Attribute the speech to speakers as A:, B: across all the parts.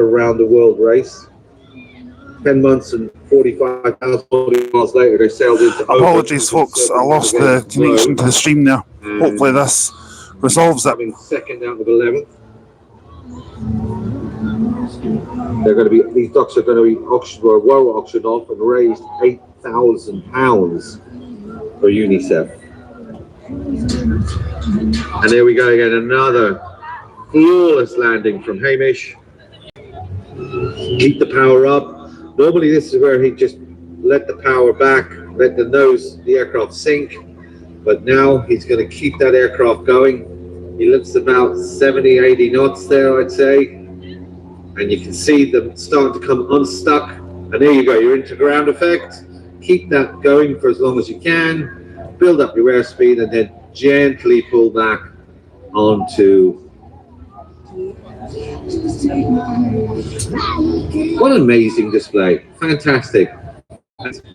A: per round the world race. 10 months and 45,000 miles later, they sailed into...
B: Apologies, folks. I lost the connection to the stream there. Hopefully this resolves it.
A: Second out of 11th. They're going to be, these ducks are going to be auctioned or were auctioned off and raised £8,000 for UNICEF. And there we go again, another flawless landing from Hamish. Keep the power up. Normally this is where he just let the power back, let the aircraft sink, but now he's going to keep that aircraft going. He looks about 70, 80 knots there, I'd say. And you can see them starting to come unstuck. And there you go, you're into ground effect. Keep that going for as long as you can. Build up your airspeed and then gently pull back onto... What an amazing display. Fantastic.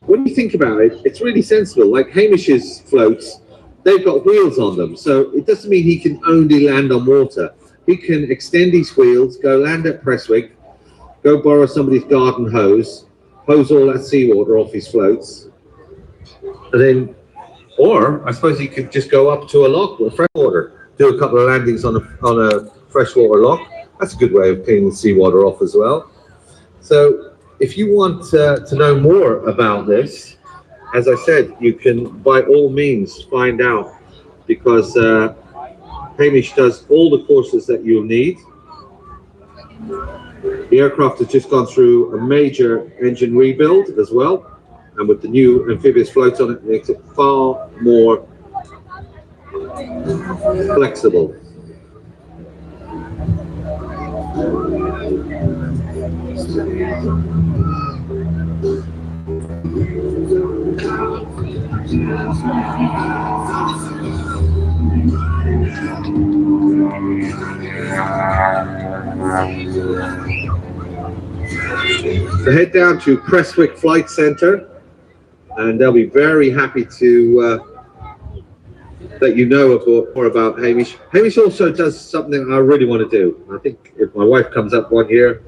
A: When you think about it, it's really sensible. Like Hamish's floats, they've got wheels on them. So it doesn't mean he can only land on water. He can extend his wheels, go land at Prestwick, go borrow somebody's garden hose all that seawater off his floats, and then, or I suppose he could just go up to a lock with freshwater, do a couple of landings on a freshwater lock. That's a good way of cleaning the seawater off as well. So if you want to know more about this, as I said, you can by all means find out, because Hamish does all the courses that you'll need. The aircraft has just gone through a major engine rebuild as well, and with the new amphibious floats on it, makes it far more flexible. So head down to Prestwick Flight Centre, and they'll be very happy to let you know more about Hamish. Hamish also does something I really want to do. I think if my wife comes up one year,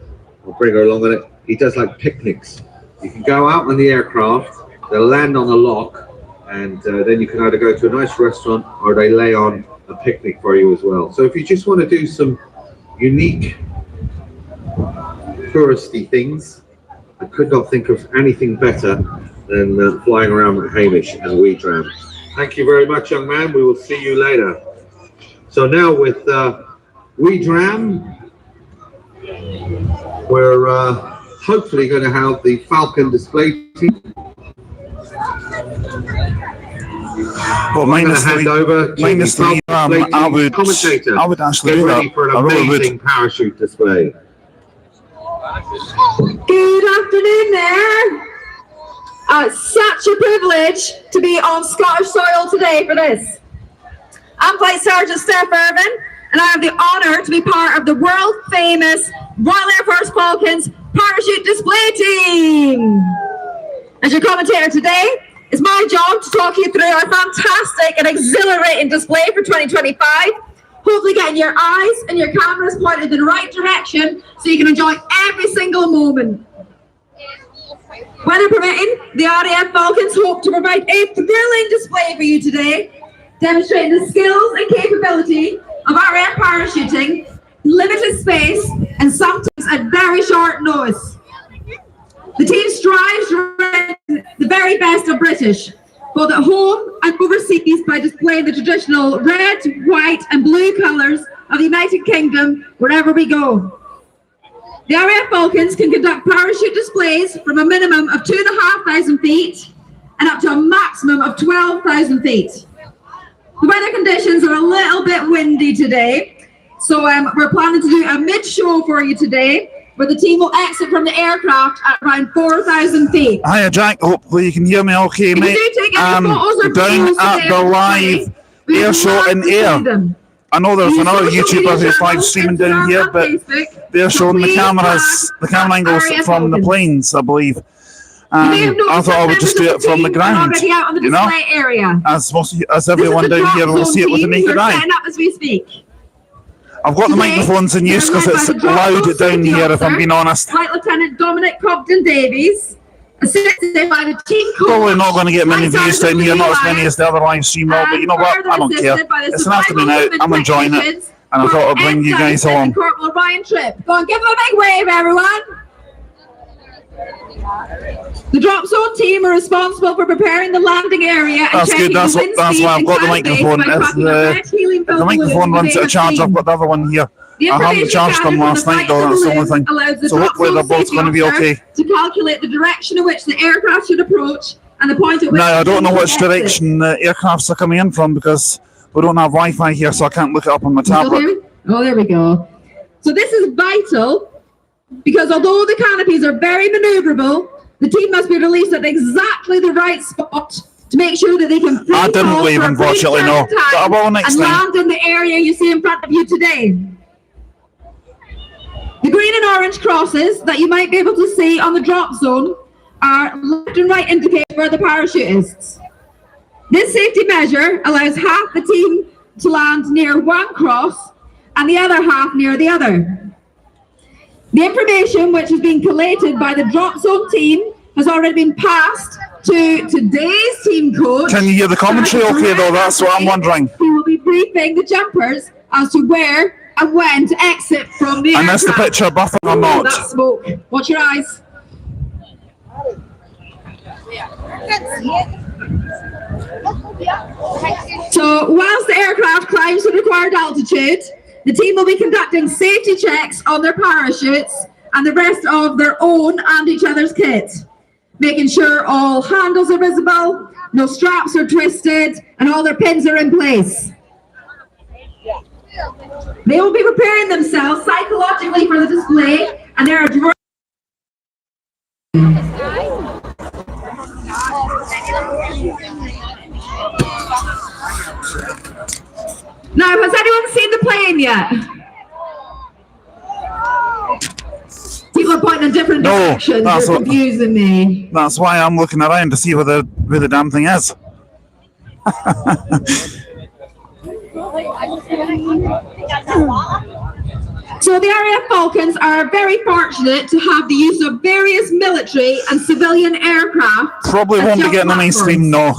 A: I'll bring her along on it. He does like picnics. You can go out on the aircraft, they'll land on a lock, and then you can either go to a nice restaurant or they lay on a picnic for you as well. So if you just want to do some unique touristy things, I could not think of anything better than flying around with Hamish and WeDram. Thank you very much, young man. We will see you later. So now with WeDram, we're hopefully going to have the Falcon display team.
B: Well, minus the I would actually do that.
A: For an amazing parachute display.
C: Good afternoon there. Such a privilege to be on Scottish soil today for this. I'm Flight Sergeant Steph Irvin, and I have the honour to be part of the world-famous Royal Air Force Falcons parachute display team. As your commentator today, it's my job to talk you through our fantastic and exhilarating display for 2025. Hopefully getting your eyes and your cameras pointed in the right direction so you can enjoy every single moment. Weather permitting, the RAF Falcons hope to provide a thrilling display for you today, demonstrating the skills and capability of RAF parachuting, limited space, and sometimes at very short notice. The team strives to represent the very best of British, both at home and overseas, by displaying the traditional red, white and blue colours of the United Kingdom wherever we go. The RAF Falcons can conduct parachute displays from a minimum of 2,500 feet and up to a maximum of 12,000 feet. The weather conditions are a little bit windy today, so we're planning to do a mid-show for you today, where the team will exit from the aircraft at around 4,000 feet.
B: Hiya, Jack. Hopefully you can hear me okay, mate.
C: If you do take any photos or
B: down at the live air show in air. I know there's another YouTuber who's live streaming down here, but they're showing the camera angles from the planes, I believe. I thought I would just do it from the ground, you know, as everyone down here will see it with the naked eye.
C: As we speak.
B: I've got the microphones in use because it's loud down here, if I'm being honest.
C: Flight Lieutenant Dominic Cobden Davies, assisted by the team coach.
B: Probably not going to get many views down here, not as many as the other live stream will, but you know what? I don't care. It's an afternoon out. I'm enjoying it, and I thought I'd bring you guys along.
C: Corporal Ryan Tripp. Go on, give them a big wave, everyone. The drop zone team are responsible for preparing the landing area and
B: that's
C: checking
B: good. That's
C: the wind
B: why
C: speed
B: I've got the
C: and cloud
B: microphone.
C: base
B: If the microphone runs out of charge, I've got the other one here. I haven't charged them last night, though. That's the only thing. So hopefully they're both going to be okay.
C: To calculate the direction in which the aircraft should approach and the point at which.
B: Now I don't know which direction the aircrafts are coming in from because we don't have Wi-Fi here, so I can't look it up on my tablet.
C: Oh, there we go. So this is vital because although the canopies are very manoeuvrable, the team must be released at exactly the right spot to make sure that they can
B: I didn't leave, unfortunately, no. But I will next
C: and
B: time.
C: land in the area you see in front of you today. The green and orange crosses that you might be able to see on the drop zone are left and right indicate where the parachute is. This safety measure allows half the team to land near one cross and the other half near the other. The information which has been collated by the drop zone team has already been passed to today's team coach.
B: Can you hear the commentary okay though? That's what I'm wondering.
C: He will be briefing the jumpers as to where and when to exit from the
B: And is the picture buffering or not?
C: That smoke. Watch your eyes. So whilst the aircraft climbs to the required altitude, the team will be conducting safety checks on their parachutes and the rest of their own and each other's kit, making sure all handles are visible, no straps are twisted, and all their pins are in place. They will be preparing themselves psychologically for the display, and there are Now, has anyone seen the plane yet? People are pointing in different directions. You're confusing me.
B: That's why I'm looking around to see where the damn thing is.
C: So the RAF Falcons are very fortunate to have the use of various military and civilian aircraft.
B: Probably won't be getting a nice stream, no.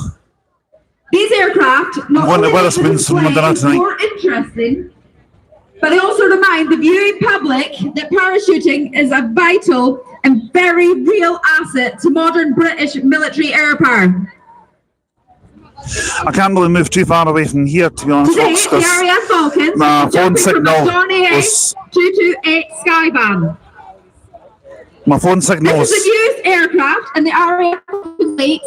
C: These aircraft not only make the display more interesting, but they also remind the viewing public that parachuting is a vital and very real asset to modern British military air power.
B: I can't really move too far away from here, to be honest.
C: Today,
B: folks,
C: the RAF Falcons
B: my phone signal
C: was 228 Skyban.
B: My phone signal
C: This is a used aircraft and the RAF fleet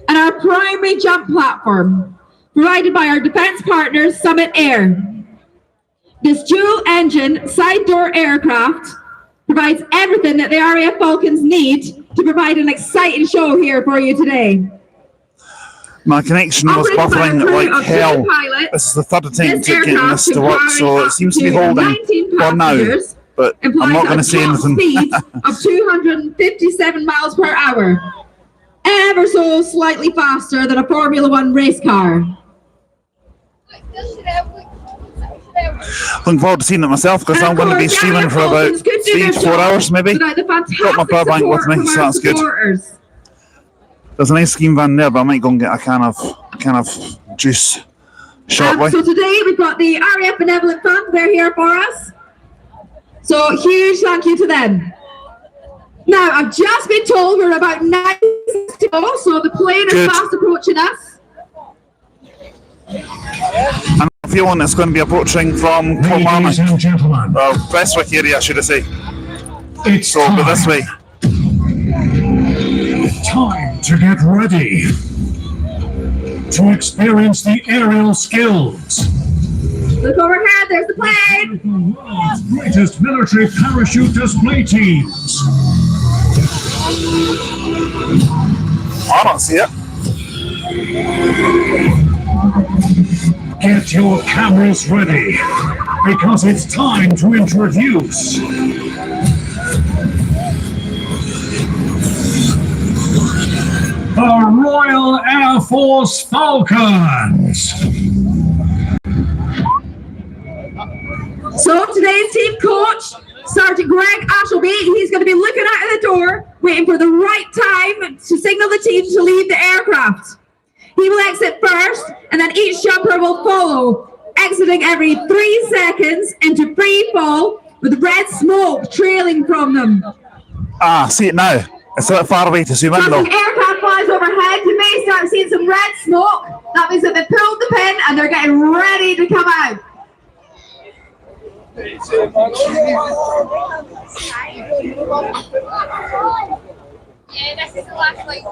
C: and our primary jump platform, provided by our defence partners, Summit Air. This dual-engine, side-door aircraft provides everything that the RAF Falcons need to provide an exciting show here for you today.
B: My connection was buffering like hell. This is the third attempt at getting this to work, so it seems to be holding for now. But I'm not going to say anything.
C: Speed of 257 miles per hour. Ever so slightly faster than a Formula One race car.
B: Looking forward to seeing it myself because I'm going to be streaming for about 3 to 4 hours maybe. Got my power bank with me, so that's good. There's a nice scheme van there, but I might go and get a can of juice shortly.
C: So today we've got the RAF Benevolent Fund. They're here for us. So huge thank you to them. Now, I've just been told we're about 9 minutes to go, so the plane is fast approaching us.
B: I'm feeling it's going to be approaching from
D: Ladies and gentlemen,
B: Westwick area, should I say.
D: It's
B: so
D: time.
B: But this way.
D: Time to get ready to experience the aerial skills.
C: Look overhead, there's the plane.
D: The world's greatest military parachute display teams.
B: I don't see it.
D: Get your cameras ready because it's time to introduce the Royal Air Force Falcons.
C: So today's team coach, Sergeant Greg Ashleby, he's going to be looking out of the door, waiting for the right time to signal the team to leave the aircraft. He will exit first, and then each jumper will follow, exiting every 3 seconds into free fall with red smoke trailing from them.
B: Ah, see it now. It's a bit far away to zoom in
C: As
B: though.
C: an aircraft flies overhead, you may start seeing some red smoke. That means that they pulled the pin and they're getting ready to come out.
E: Yeah, this is the last one.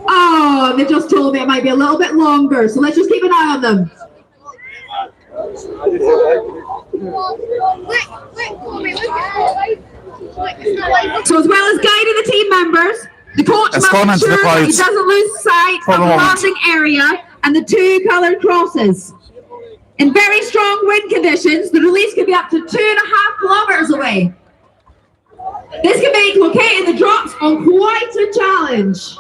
C: Oh, they just told me it might be a little bit longer, so let's just keep an eye on them. So as well as guiding the team members, the coach must ensure that he doesn't lose sight of the landing area and the 2 coloured crosses. In very strong wind conditions, the release can be up to 2.5 kilometres away. This can make locating the drops on quite a challenge.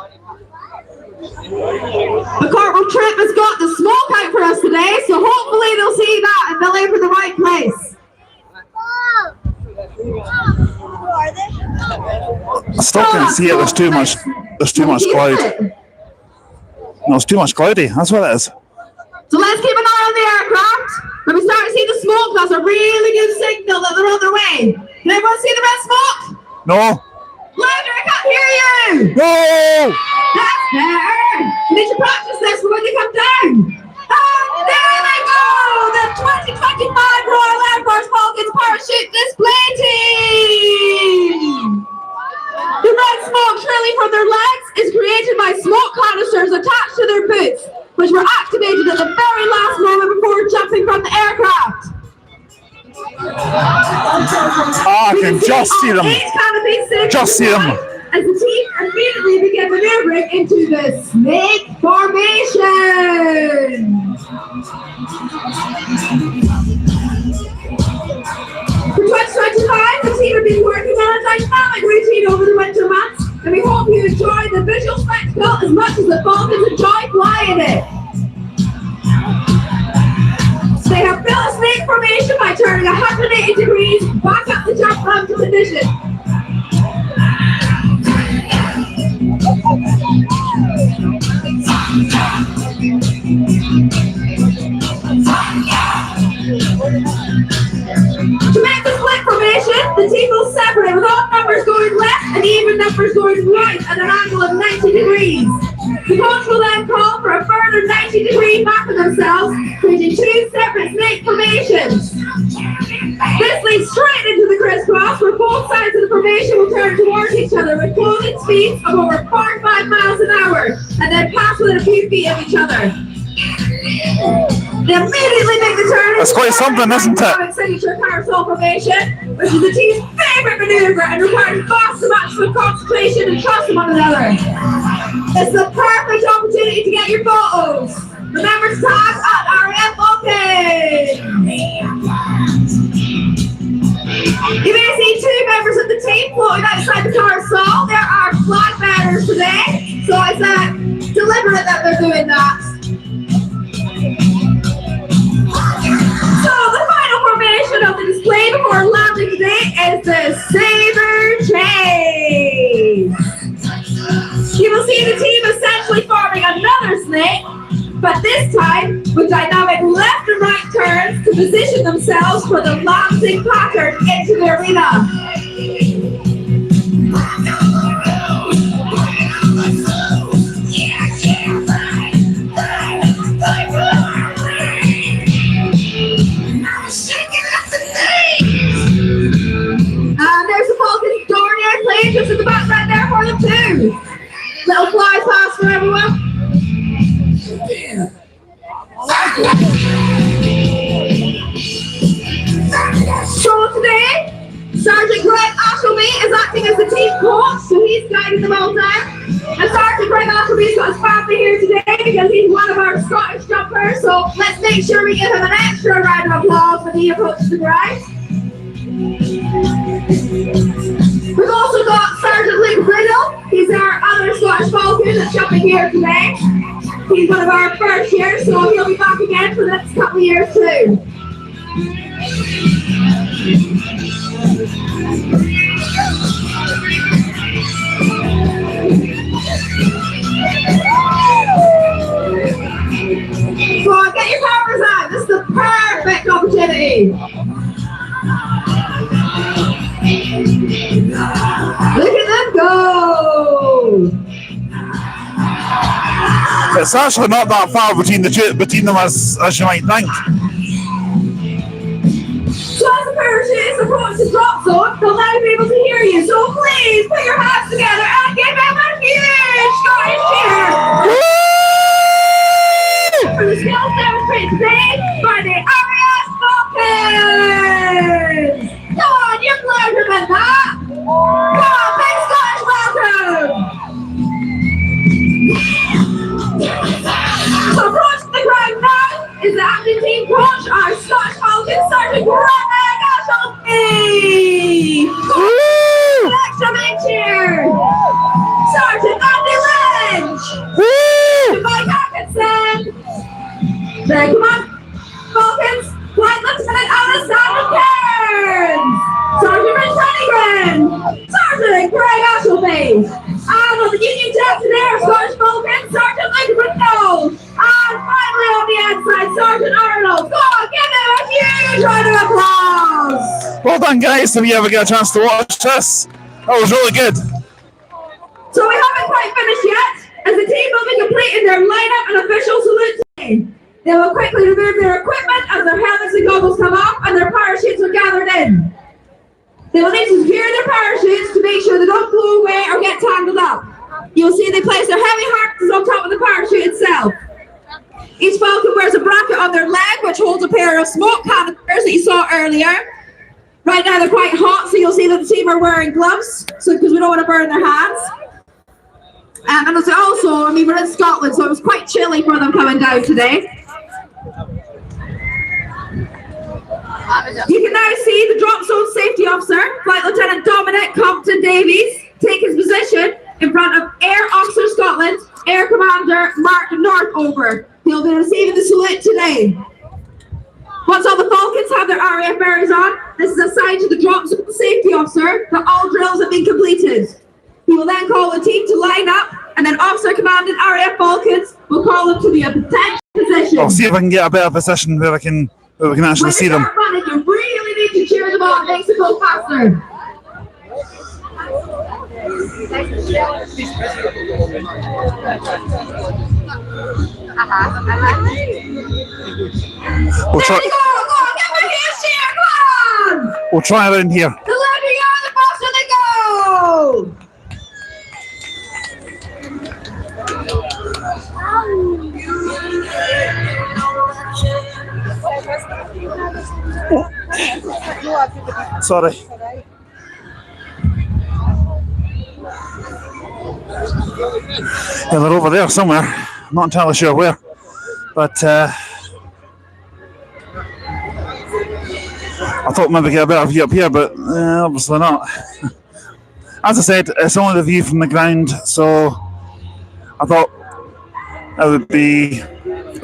C: The Corporal Trip has got the smoke out for us today, so hopefully they'll see that and they'll aim for the right place.
B: I still can't see it. There's too much cloud. No, it's too much cloudy. That's what it is.
C: So let's keep an eye on the aircraft. When we start to see the smoke, that's a really good signal that they're on their way. Can everyone see the red smoke?
B: No.
C: Louder, I can't hear you.
B: No.
C: That's better. You need to practice this for when they come down. And there they go, the 2025 Royal Air Force Falcons parachute display team. The red smoke trailing from their legs is created by smoke canisters attached to their boots, which were activated at the very last moment before jumping from the aircraft.
B: I can just see them. Just see them.
C: As the team immediately began maneuvering into the snake formation. For 2025, the team have been working on a dynamic routine over the winter months, and we hope you enjoy the visual spectacle as much as the Falcons enjoy flying it. They have built a snake formation by turning 180 degrees back up the jump ramp to position. To make the split formation, the team will separate with odd numbers going left and even numbers going right at an angle of 90 degrees. The coach will then call for a further 90-degree map of themselves, creating 2 separate snake formations. This leads straight into the crisscross, where both sides of the formation will turn towards each other with closing speeds of over 45 miles an hour, and then pass within a few feet of each other. They immediately make the turn.
B: That's quite something, isn't it?
C: Signature carousel formation, which is the team's favourite manoeuvre and requires vast amounts of concentration and trust in one another. It's the perfect opportunity to get your photos. Remember to tag at RAF Falcons. You may see 2 members of the team floating outside the carousel. There are flag bearers today, so it's deliberate that they're doing that. So the final formation of the display before landing today is the Saber Chase. You will see the team essentially forming another snake, but this time with dynamic left and right turns to position themselves for the lancing pattern into the arena. Just in the back right there for them too. Little fly pass for everyone. So today, Sergeant Greg Ashleby is acting as the team coach, so he's guiding them all down. And Sergeant Greg Ashleby's got his family here today because he's one of our Scottish jumpers, so let's make sure we give him an extra round of applause when he approaches the ground. We've also got Sergeant Luke Riddle. He's our other Scottish Falcon that's jumping here today. He's one of our first years, so he'll be back again for the next couple of years too. Come on, get your cameras out. This is the perfect opportunity. Look at them go.
B: It's actually not that far between them as you might think.
C: So as the parachutists approach the drop zone, they'll now be able to hear you. So please put your hands together and give them a huge Scottish cheer for the skills demonstrated today by the RAF Falcons. Come on, you're louder than that. Come on, big Scottish welcome. So approaching the ground now is the acting team coach, our Scottish Falcons, Sergeant Greg Ashley. An extra big cheer. Sergeant Andy Lynch. Mike Atkinson. Then come on, Falcons, Flight Lieutenant Alexander Cairns. Sergeant Rich Penigran. Sergeant Greg Ashley. And on the Union Jack today, our Scottish Falcons, Sergeant Luke McDowell. And finally on the outside, Sergeant Arnold. Go on, give them a huge round of applause.
B: Well done, guys. If you ever get a chance to watch this, that was really good.
C: So we haven't quite finished yet, as the team will be completing their lineup and official salute today. They will quickly remove their equipment as their helmets and goggles come off and their parachutes are gathered in. They will need to secure their parachutes to make sure they don't blow away or get tangled up. You'll see they place their heavy harnesses on top of the parachute itself. Each Falcon wears a bracket on their leg which holds a pair of smoke canisters that you saw earlier. Right now they're quite hot, so you'll see that the team are wearing gloves, because we don't want to burn their hands. And it's also, I mean, we're in Scotland, so it was quite chilly for them coming down today. You can now see the drop zone safety officer, Flight Lieutenant Dominic Compton Davies, take his position in front of Air Officer Scotland, Air Commander Mark Northover. He'll be receiving the salute today. Once all the Falcons have their RAF berets on, this is assigned to the drop zone safety officer that all drills have been completed. He will then call the team to line up, and then Officer Commanding RAF Falcons will call them to the potential position.
B: I'll see if I can get a better position where we can actually see them.
C: When they start running, you really need to cheer them on. It makes it go faster.
B: We'll try.
C: There you go! Go on, get my huge cheer! Come on!
B: We'll try around here.
C: The louder you are, the faster they go!
B: Sorry. Yeah, they're over there somewhere. Not entirely sure where, but I thought maybe get a better view up here, but obviously not. As I said, it's only the view from the ground, so I thought it'd be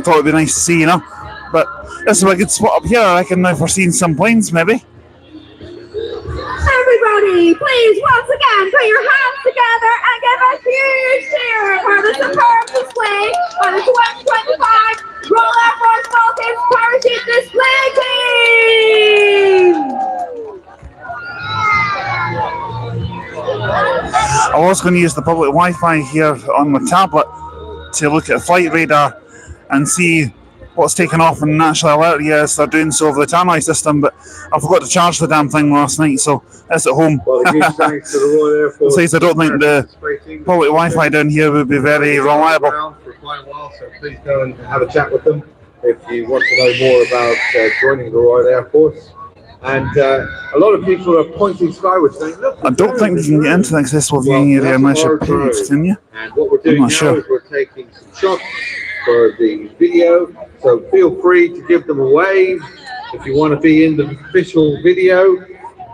B: nice to see, you know. But this is a good spot up here, I reckon, now for seeing some planes, maybe.
C: Everybody, please, once again, put your hands together and give a huge cheer for the superb display by the 2025 Royal Air Force Falcons Parachute Display Team!
B: I was going to use the public Wi-Fi here on my tablet to look at flight radar and see what's taken off and actually alert you as they're doing so over the Tannoy system, but I forgot to charge the damn thing last night, so it's at home.
A: Well, thanks to the Royal Air Force.
B: Besides, I don't think the public Wi-Fi down here would be very reliable.
A: For quite a while, so please go and have a chat with them if you want to know more about joining the Royal Air Force. And a lot of people are pointing skyward saying, look,
B: I don't think you can get into the accessible viewing area unless you're paid, can you?
A: And what we're doing now is we're taking some shots for the video, so feel free to give them a wave if you want to be in the official video,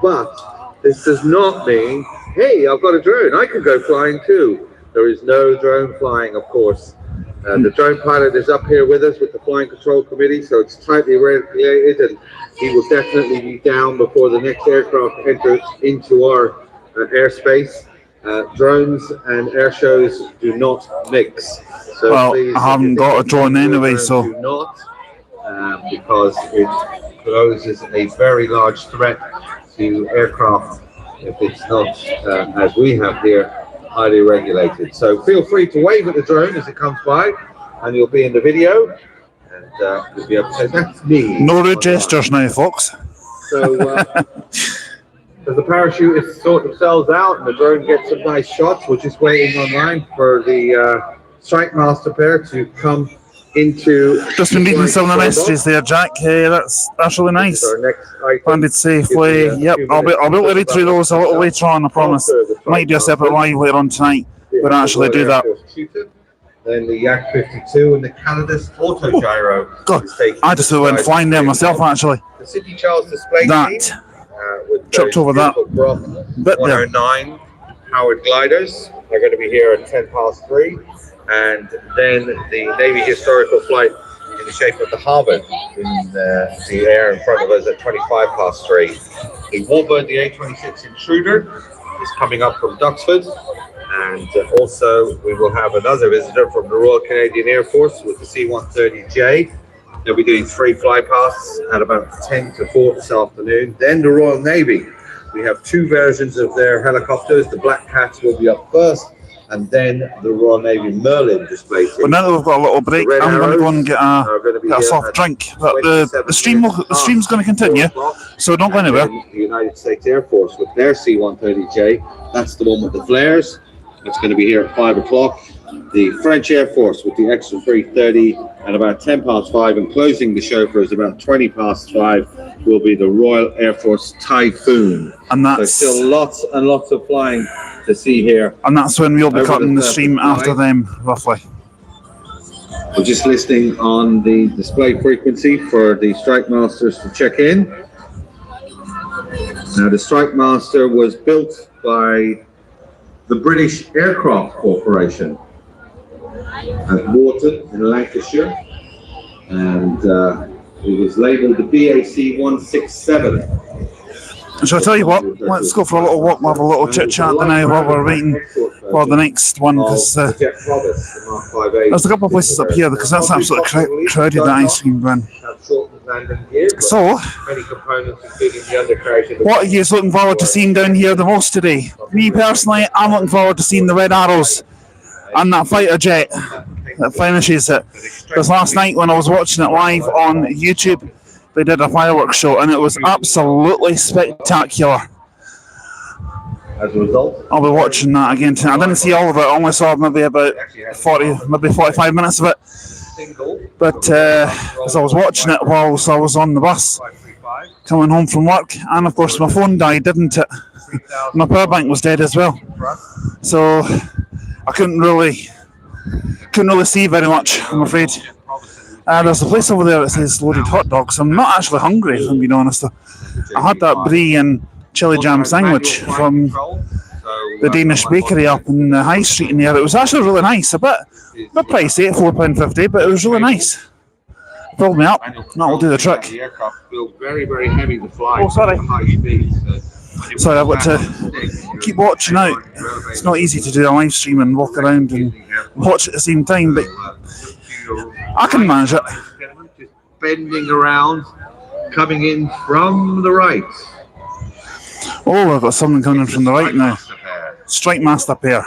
A: but this does not mean, hey, I've got a drone, I can go flying too. There is no drone flying, of course. The drone pilot is up here with us with the Flying Control Committee, so it's tightly regulated, and he will definitely be down before the next aircraft enters into our airspace. Drones and air shows do not mix. So
B: Well,
A: please,
B: I haven't got a drone anyway, so
A: do not, because it poses a very large threat to aircraft if it's not, as we have here, highly regulated. So feel free to wave at the drone as it comes by, and you'll be in the video, and you'll be able to say, that's me.
B: no rude gestures now, folks.
A: So as the parachutists sort themselves out and the drone gets some nice shots, we're just waiting online for the strike master pair to come into.
B: Just been reading some of the messages there, Jack. That's really nice. Landed safely. Yep, I'll be able to read through those a little later on, I promise. Might do a separate live later on tonight, but actually do that.
A: Then the Yak 52 and the Canada's auto gyro.
B: God, I just went flying there myself, actually.
A: The Sydney Charles display
B: that tripped over that bit there.
A: 109 Howard gliders. They're going to be here at 3:10. And then the Navy historical flight in the shape of the Harvard in the air in front of us at 3:25. The Warbird, the A-26 Intruder, is coming up from Duxford. And also we will have another visitor from the Royal Canadian Air Force with the C-130J. They'll be doing 3 flypasts at about 10 to 4 this afternoon. Then the Royal Navy. We have 2 versions of their helicopters. The Black Cats will be up first, and then the Royal Navy Merlin display.
B: Well, now that we've got a little break, I'm going to go and get a soft drink. But the stream's going to continue, so don't go anywhere.
A: The United States Air Force with their C-130J, that's the one with the flares. That's going to be here at 5 o'clock. The French Air Force with the Extra 330 at about 5:10, and closing the show for us about 5:20 will be the Royal Air Force Typhoon.
B: And that's
A: so still lots and lots of flying to see here.
B: And that's when we'll be cutting the stream after them, roughly.
A: We're just listening on the display frequency for the Strike Masters to check in. Now, the Strike Master was built by the British Aircraft Corporation at Warton in Lancashire, and it was labelled the BAC 167.
B: So I tell you what, let's go for a little walk, we'll have a little chit chat now while we're waiting for the next one, because there's a couple of places up here because that's absolutely crowded, that ice cream van. So, what are you looking forward to seeing down here the most today? Me personally, I'm looking forward to seeing the red arrows and that fighter jet that finishes it. Because last night when I was watching it live on YouTube, they did a fireworks show and it was absolutely spectacular.
A: As a result,
B: I'll be watching that again tonight. I didn't see all of it, I only saw maybe about 45 minutes of it. But as I was watching it whilst I was on the bus coming home from work, and of course my phone died, didn't it? My power bank was dead as well, so I couldn't really see very much, I'm afraid. There's a place over there that says loaded hot dogs. I'm not actually hungry, if I'm being honest. I had that brie and chili jam sandwich from the Danish bakery up in the High Street in there. It was actually really nice, a bit pricey at £4.50, but it was really nice. Filled me up. That'll do the trick.
A: The aircraft feels very, very heavy to fly.
B: Oh, sorry.
A: At high speed,
B: Sorry, I've got to keep watching out. It's not easy to do a live stream and walk around and watch at the same time, but I can manage it.
A: Just bending around, coming in from the right.
B: Oh, I've got something coming in from the right now. Strike Master pair.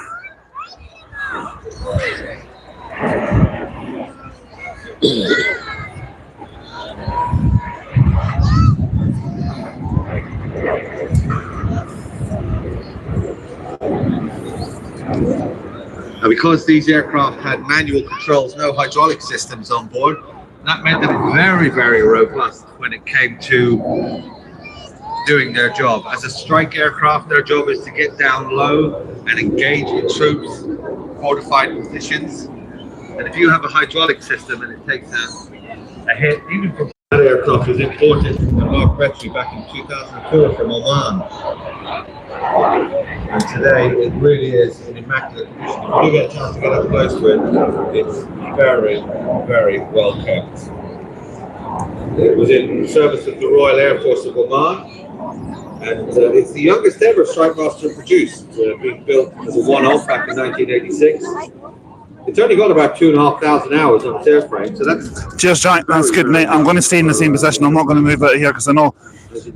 A: Now, because these aircraft had manual controls, no hydraulic systems on board, that meant that it was very, very robust when it came to doing their job. As a strike aircraft, their job is to get down low and engage in troops, fortified positions. And if you have a hydraulic system and it takes a hit, even from that aircraft was imported from the Mark Petrie back in 2004 from Oman. And today it really is in immaculate condition. If you get a chance to get up close to it, it's very, very well kept. It was in service of the Royal Air Force of Oman, and it's the youngest ever Strike Master produced, being built as a one-off back in 1986. It's only got about 2,500 hours on its airframe, so that's...
B: Cheers, Jack. That's good, mate. I'm going to stay in the same position. I'm not going to move out of here because I know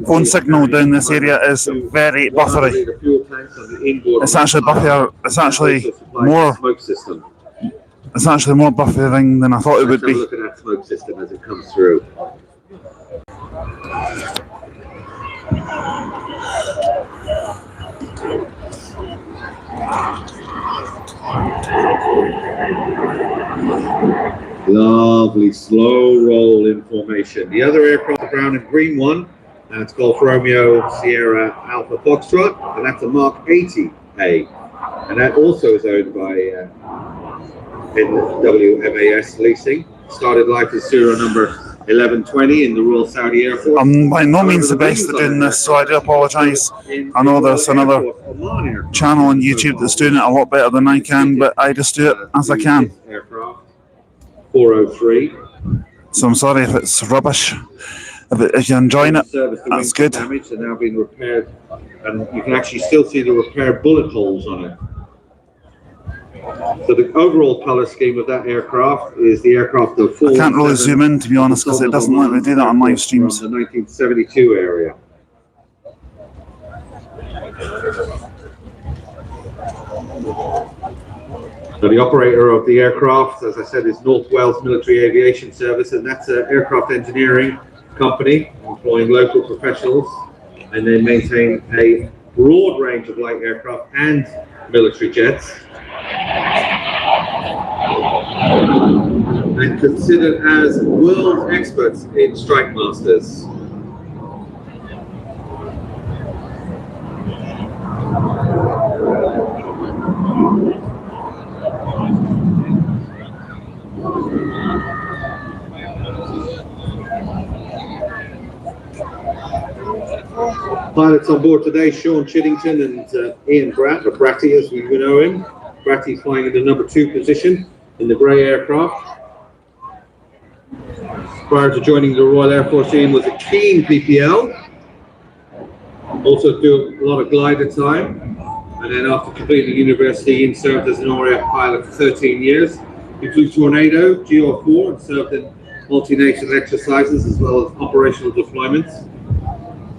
B: phone signal down this area is very buffery. It's actually buffer. It's actually more. It's actually more buffering than I thought it would be.
A: Look at that smoke system as it comes through. Lovely slow roll in formation. The other aircraft, the brown and green one, it's Golf Romeo Sierra Alpha Foxtrot, and that's a Mark 80A, and that also is owned by NWMAS Leasing. Started life as serial number 1120 in the Royal Saudi Air Force.
B: I'm by no means the best at doing this, so I do apologise. I know there's another channel on YouTube that's doing it a lot better than I can, but I just do it as I can.
A: Aircraft 403.
B: So I'm sorry if it's rubbish. If you're enjoying it, that's good.
A: Damage are now being repaired, and you can actually still see the repaired bullet holes on it. So the overall colour scheme of that aircraft is the aircraft of 4.
B: I can't really zoom in, to be honest, because it doesn't let me do that on live streams.
A: From the 1972 area. So the operator of the aircraft, as I said, is North Wales Military Aviation Service, and that's an aircraft engineering company employing local professionals, and they maintain a broad range of light aircraft and military jets, and considered as world experts in Strike Masters. Pilots on board today, Sean Chiddington and Ian Bratt, or Bratty as we know him. Bratty flying in the number 2 position in the grey aircraft. Prior to joining the Royal Air Force, Ian was a keen PPL. Also do a lot of glider time. And then after completing university, Ian served as an RAF pilot for 13 years. He flew Tornado, GR4, and served in multinational exercises as well as operational deployments.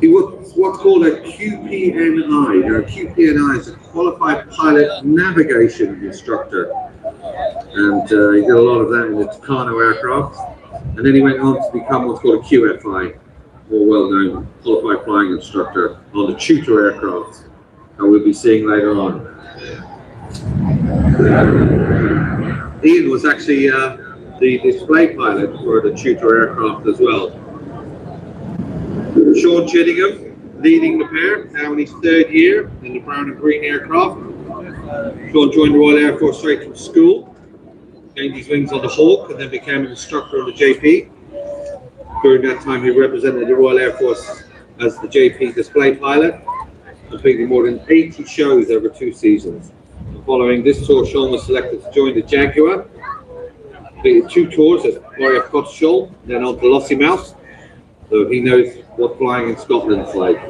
A: He was what's called a QPNI. Now, a QPNI is a Qualified Pilot Navigation Instructor. And he did a lot of that in the Tucano aircraft. And then he went on to become what's called a QFI, more well-known Qualified Flying Instructor on the Tutor aircraft, that we'll be seeing later on. Ian was actually the display pilot for the Tutor aircraft as well. Sean Chittingham leading the pair, now in his 3rd year in the brown and green aircraft. Sean joined the Royal Air Force straight from school, gained his wings on the Hawk, and then became an instructor on the JP. During that time, he represented the Royal Air Force as the JP display pilot, completing more than 80 shows over 2 seasons. And following this tour, Sean was selected to join the Jaguar, completed 2 tours at RAF Cotswold, then on to Lossiemouth. So he knows what flying in Scotland's like.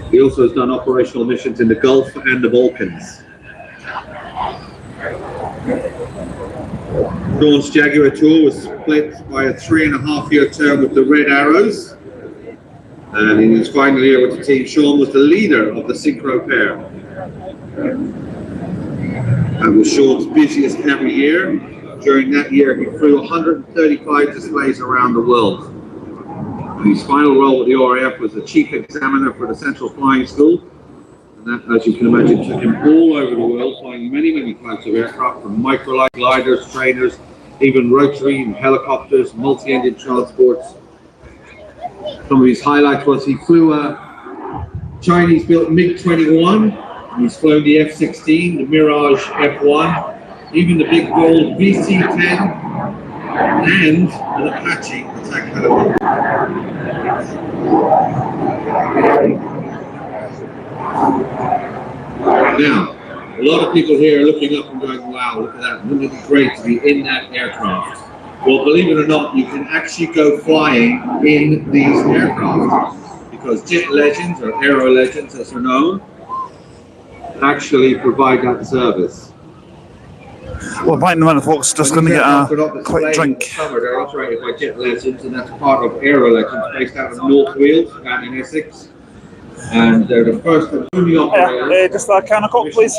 A: He also has done operational missions in the Gulf and the Balkans. Sean's Jaguar tour was split by a 3.5-year term with the Red Arrows. And in his final year with the team, Sean was the leader of the synchro pair. And was Sean's busiest every year. During that year, he flew 135 displays around the world. His final role with the RAF was the chief examiner for the Central Flying School, and that, as you can imagine, took him all over the world, flying many types of aircraft, from microlight gliders, trainers, even rotary and helicopters, multi-engine transports. Some of his highlights was he flew a Chinese-built MiG-21, and he's flown the F-16, the Mirage F-1, even the big gold VC-10, and an Apache attack helicopter. lot of people here are looking up and going, wow, look at that. Wouldn't it be great to be in that aircraft? Well, believe it or not, you can actually go flying in these aircraft because jet legends, or aero legends as they're known, actually provide that service.
B: Well, right in a minute, folks, just going to get a quick drink.
A: Summer, they're operated by jet legends, and that's part of aero legends based out of North Wales, down in Essex. And they're the first and only operator.
B: Just a can of Coke, please.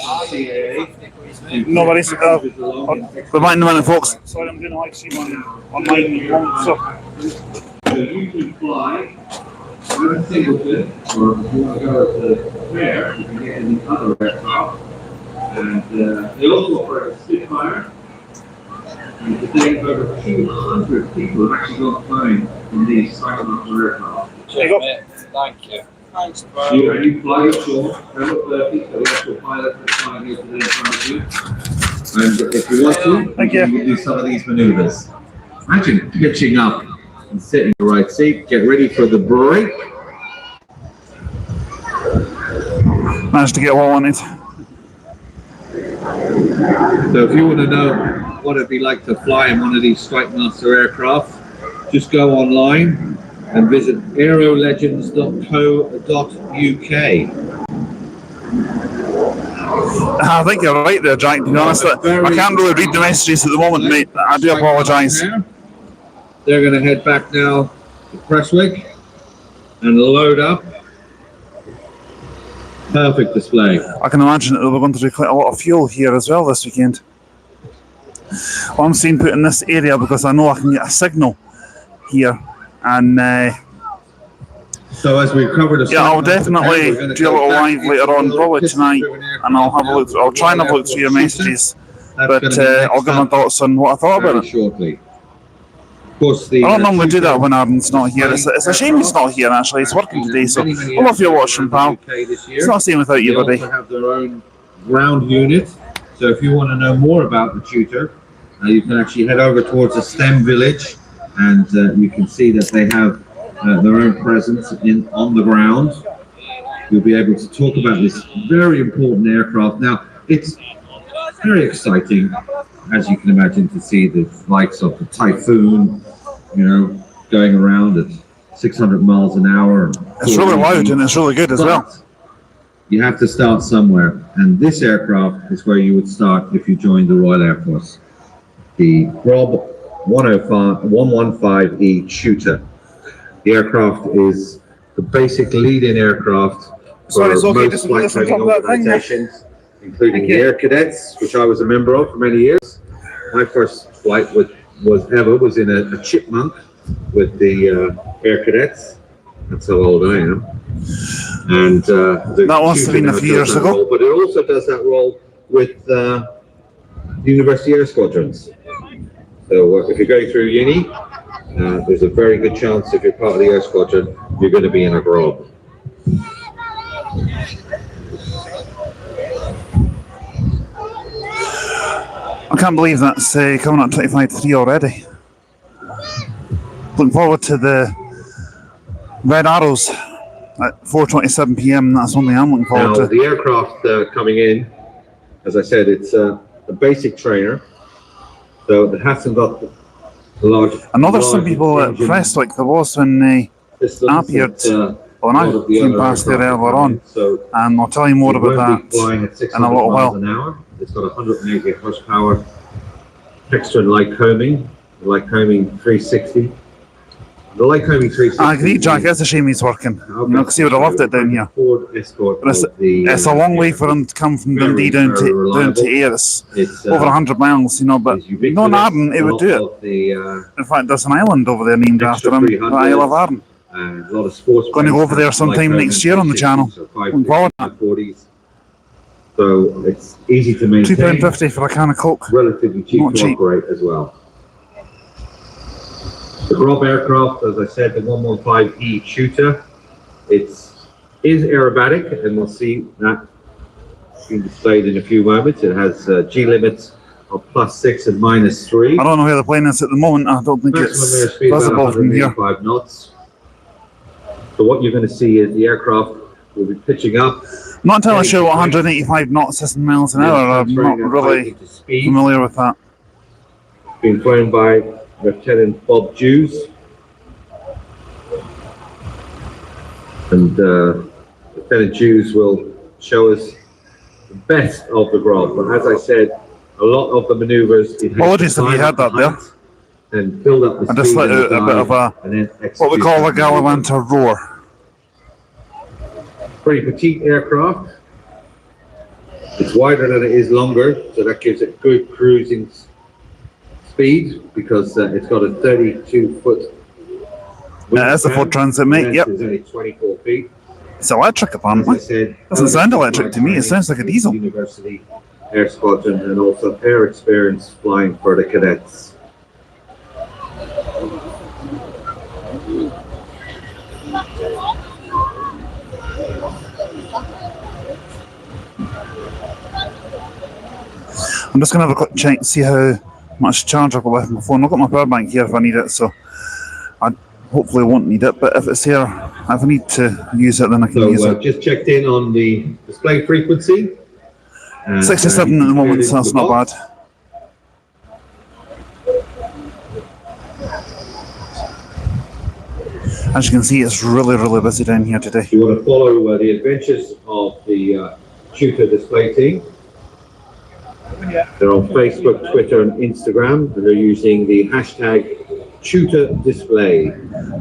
B: No worries. We're right in a minute, folks. Sorry, I'm doing a live stream online.
A: So you can fly with a singleton, or if you want to go as a pair, you can get in the other aircraft. And they also operate a Spitfire. And today, over 200 people have actually gone flying in these Cyclones aircraft.
B: There you go.
E: Thank you. Thanks, bro.
A: You fly your shore, number 30, so the actual pilot is flying here today in front of you. And if you want to,
B: Thank you.
A: can do some of these maneuvers. Imagine pitching up and sitting in the right seat. Get ready for the break.
B: Managed to get all on it.
A: So if you want to know what it'd be like to fly in one of these Strike Master aircraft, just go online and visit aerolegends.co.uk.
B: I think you're right there, Jack, to be honest. I can't really read the messages at the moment, mate. I do apologise.
A: They're going to head back now to Prestwick and load up. Perfect display.
B: I can imagine that we're going to do quite a lot of fuel here as well this weekend. Well, I'm seeing put in this area because I know I can get a signal here. And
A: so as we've covered,
B: yeah, I'll definitely do a little live later on, probably tonight, and I'll have a look. I'll try and have a look through your messages, but I'll give my thoughts on what I thought about it.
A: Shortly. Of course, I
B: don't normally do that when Aaron's not here. It's a shame he's not here. Actually, he's working today, so I love you watching, pal. It's not the same without you, buddy.
A: They also have their own ground unit. So if you want to know more about the Tutor, you can actually head over towards the STEM village. And you can see that they have their own presence on the ground. You'll be able to talk about this very important aircraft. Now, it's very exciting, as you can imagine, to see the likes of the Typhoon, going around at 600 miles an hour.
B: It's really loud and it's really good as well.
A: You have to start somewhere, and this aircraft is where you would start if you joined the Royal Air Force. The Rob 115E Tutor. The aircraft is the basic lead-in aircraft for most flight training organizations, including the Air Cadets, which I was a member of for many years. My first flight was in a Chipmunk with the Air Cadets. That's how old I am. And
B: that must have been a few years ago.
A: But it also does that role with the University Air Squadrons. So if you're going through uni, there's a very good chance if you're part of the Air Squadron, you're going to be in a grob.
B: I can't believe that's coming up 25-3 already. Looking forward to the Red Arrows at 4:27 p.m. That's only I'm looking forward to.
A: The aircraft coming in, as I said, it's a basic trainer. So it hasn't got the large.
B: I know there's some people at Prestwick. There was when they appeared on I came past there earlier on, and I'll tell you more about that in a little while.
A: It's got 180 horsepower, extra light combing 360. The light combing 360.
B: I agree, Jack. It's a shame he's working. Because he would have loved it down here. But it's a long way for him to come from Dundee down to Ayr. It's over 100 miles, But no, Arden, it would do it. In fact, there's an island over there named after him, the Isle of Arden. Going to go over there sometime next year on the channel. Looking forward to that.
A: So it's easy to maintain.
B: £2.50 for a can of Coke.
A: Relatively cheap to operate as well. The Grob aircraft, as I said, the 115E Tutor, is aerobatic, and we'll see that being displayed in a few moments. It has G limits of +6 and -3.
B: I don't know where the plane is at the moment. I don't think it's visible from here.
A: knots. So what you're going to see is the aircraft will be pitching up.
B: Not entirely sure what 185 knots is in miles an hour. I'm not really familiar with that.
A: Being flown by Lieutenant Bob Jews. And Lieutenant Jews will show us the best of the graph. But as I said, a lot of the maneuvers.
B: Apologies if you heard that there.
A: And build up the
B: I just let out a bit of a what we call a Galavanter roar.
A: Pretty petite aircraft. It's wider than it is longer, so that gives it good cruising speed because it's got a 32-foot.
B: That's a full transit, mate. Yep.
A: It's only 24 feet.
B: It's electric, apparently. Doesn't sound electric to me. It sounds like a diesel.
A: University Air Squadron and also air experience flying for the cadets.
B: I'm just going to have a quick check to see how much charge I've got left on my phone. I've got my power bank here if I need it, so I hopefully won't need it. But if it's here, if I need to use it, then I can use it.
A: Just checked in on the display frequency.
B: 67 at the moment, so that's not bad. As you can see, it's really busy down here today.
A: If you want to follow the adventures of the Tutor display team, they're on Facebook, Twitter and Instagram, and they're using the hashtag Tutor Display.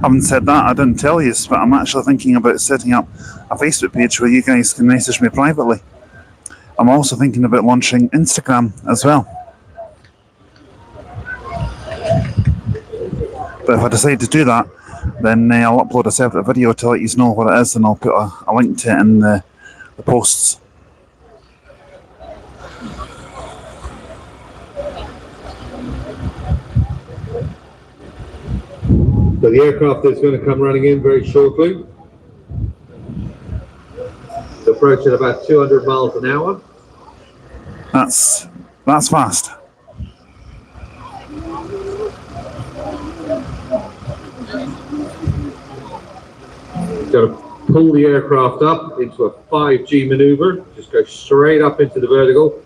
B: Having said that, I didn't tell you, but I'm actually thinking about setting up a Facebook page where you guys can message me privately. I'm also thinking about launching Instagram as well. But if I decide to do that, then I'll upload a separate video to let you know what it is, and I'll put a link to it in the posts.
A: So the aircraft is going to come running in very shortly. It's approaching about 200 miles an hour.
B: That's fast.
A: Going to pull the aircraft up into a 5G maneuver. Just go straight up into the vertical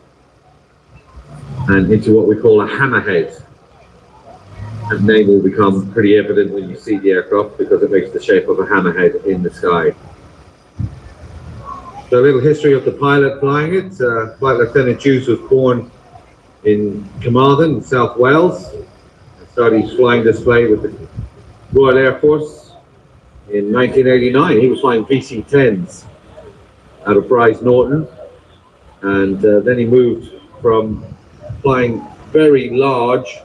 A: and into what we call a hammerhead. That name will become pretty evident when you see the aircraft because it makes the shape of a hammerhead in the sky. So a little history of the pilot flying it. Flight Lieutenant Jews was born in Carmarthen, in South Wales. Started his flying display with the Royal Air Force in 1989. He was flying VC-10s out of Bryce Norton. And then he moved from flying very large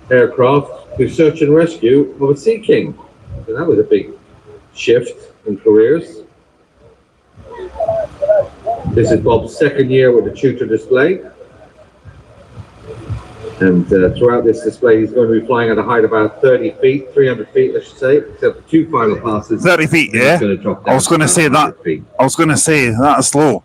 A: aircraft to search and rescue of a Sea King. So that was a big shift in careers. This is Bob's second year with the Tutor display. And throughout this display, he's going to be flying at a height of about 30 feet, 300 feet, I should say, except for two final passes.
B: 30 feet, yeah? I was going to say that. I was going to say that's slow.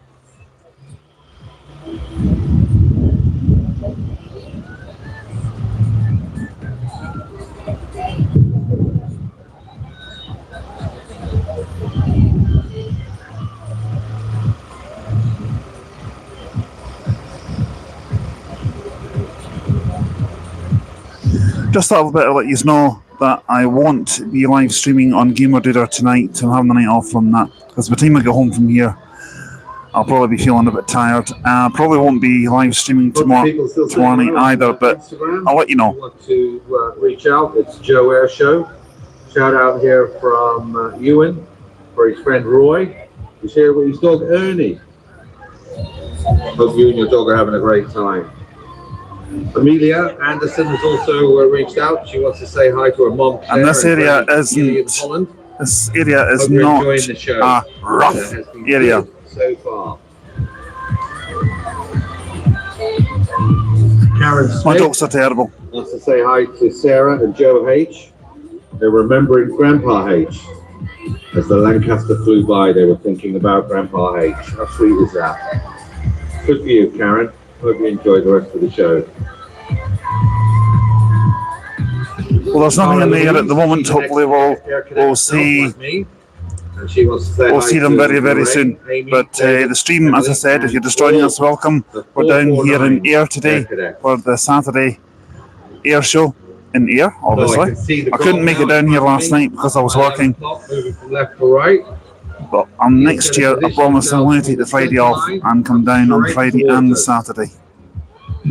B: Just a little bit to let you know that I won't be live streaming on Tutor tonight. I'm having the night off from that because by the time I get home from here, I'll probably be feeling a bit tired. Probably won't be live streaming tomorrow night either, but I'll let you know.
A: If you want to reach out, it's Joe Air Show. Shout out here from Ewan for his friend Roy. He's here with his dog Ernie. Hope you and your dog are having a great time. Amelia Anderson has also reached out. She wants to say hi to her mom. Claire,
B: and this area
A: isn't.
B: This area is not a rough area.
A: So far. Karen Smith
B: My dogs are terrible.
A: wants to say hi to Sarah and Joe H. They're remembering Grandpa H. As the Lancaster flew by, they were thinking about Grandpa H. How sweet is that? Good for you, Karen. Hope you enjoyed the rest of the show.
B: Well, there's nothing in the air at the moment. Hopefully we'll see
A: and she wants to say
B: We'll
A: hi
B: see them
A: to
B: very, very
A: Lorraine,
B: soon.
A: Amy,
B: But the stream, as I said, if you're just joining us, welcome. We're down here in Ayr today for the Saturday Ayr show in Ayr, obviously. I couldn't make it down here last night because I was working.
A: Moving from left to right.
B: But next year, I promise I'm going to take the Friday off and come down on Friday and the Saturday.
E: I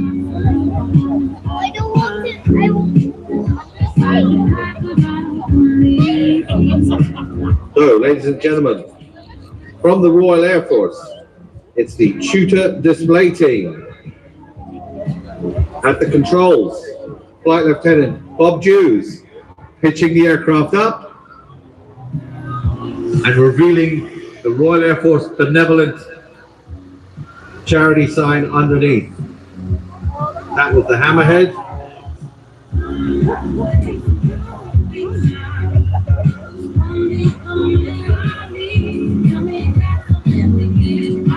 E: don't want it.
A: So, ladies and gentlemen, from the Royal Air Force, it's the Tutor display team. At the controls, Flight Lieutenant Bob Dews pitching the aircraft up and revealing the Royal Air Force Benevolent charity sign underneath. That was the hammerhead.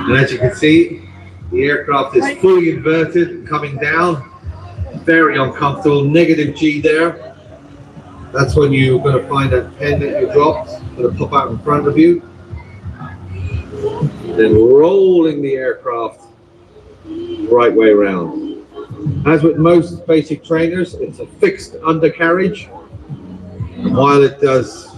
A: And as you can see, the aircraft is fully inverted, coming down. Very uncomfortable, negative G there. That's when you're going to find that pen that you dropped, going to pop out in front of you. Then rolling the aircraft right way around. As with most basic trainers, it's a fixed undercarriage. And while it does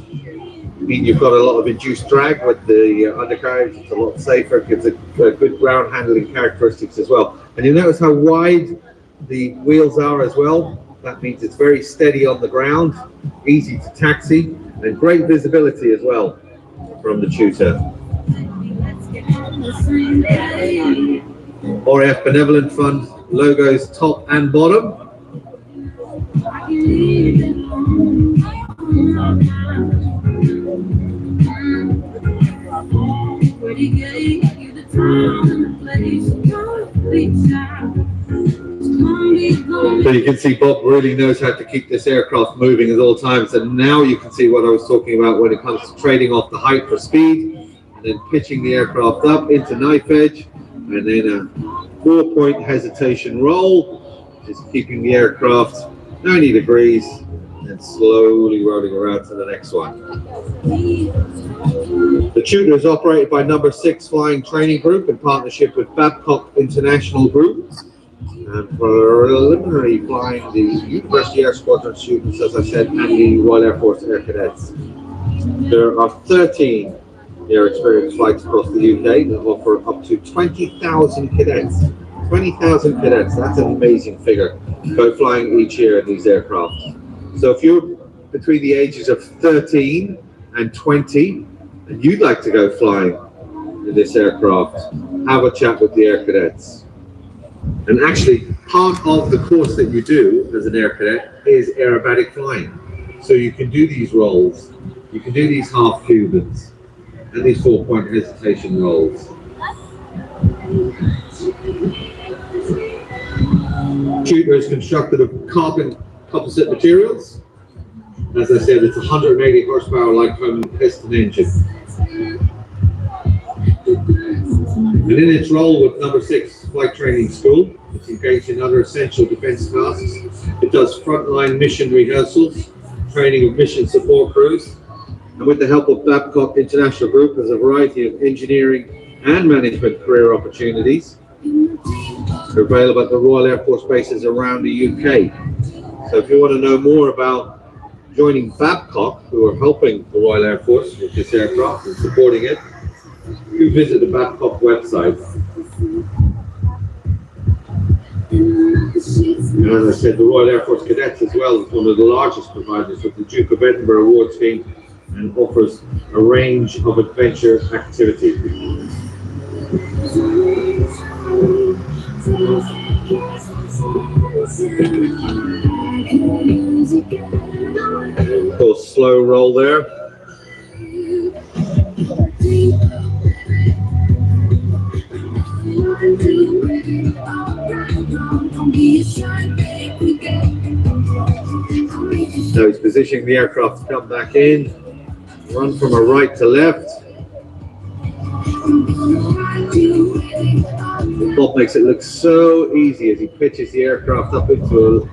A: mean you've got a lot of induced drag with the undercarriage, it's a lot safer, it gives a good ground handling characteristics as well. And you notice how wide the wheels are as well. That means it's very steady on the ground, easy to taxi, and great visibility as well from the Tutor. RAF Benevolent Fund logos top and bottom. So you can see Bob really knows how to keep this aircraft moving at all times, and now you can see what I was talking about when it comes to trading off the height for speed and then pitching the aircraft up into knife edge, and then a 4-point hesitation roll, just keeping the aircraft 90 degrees and slowly rolling around to the next one. The Tutor is operated by Number 6 Flying Training Group in partnership with Babcock International Group. And preliminary flying the University Air Squadron students, as I said, and the Royal Air Force Air Cadets. There are 13 air experience flights across the UK that offer up to 20,000 cadets. 20,000 cadets, that's an amazing figure, both flying each year in these aircraft. So if you're between the ages of 13 and 20, and you'd like to go flying in this aircraft, have a chat with the air cadets. And actually, part of the course that you do as an air cadet is aerobatic flying. So you can do these rolls, you can do these half Cubans, and these 4-point hesitation rolls. Tutor is constructed of carbon composite materials. As I said, it's a 180 horsepower light foam piston engine. And in its role with Number 6 Flight Training School, it's engaged in other essential defense tasks. It does frontline mission rehearsals, training of mission support crews, and with the help of Babcock International Group, there's a variety of engineering and management career opportunities. They're available at the Royal Air Force bases around the UK. So if you want to know more about joining Babcock, who are helping the Royal Air Force with this aircraft and supporting it, you visit the Babcock website. And as I said, the Royal Air Force Cadets as well is one of the largest providers with the Duke of Edinburgh Award Scheme and offers a range of adventure activities. Little slow roll there. Now he's positioning the aircraft to come back in, run from a right to left. Bob makes it look so easy as he pitches the aircraft up into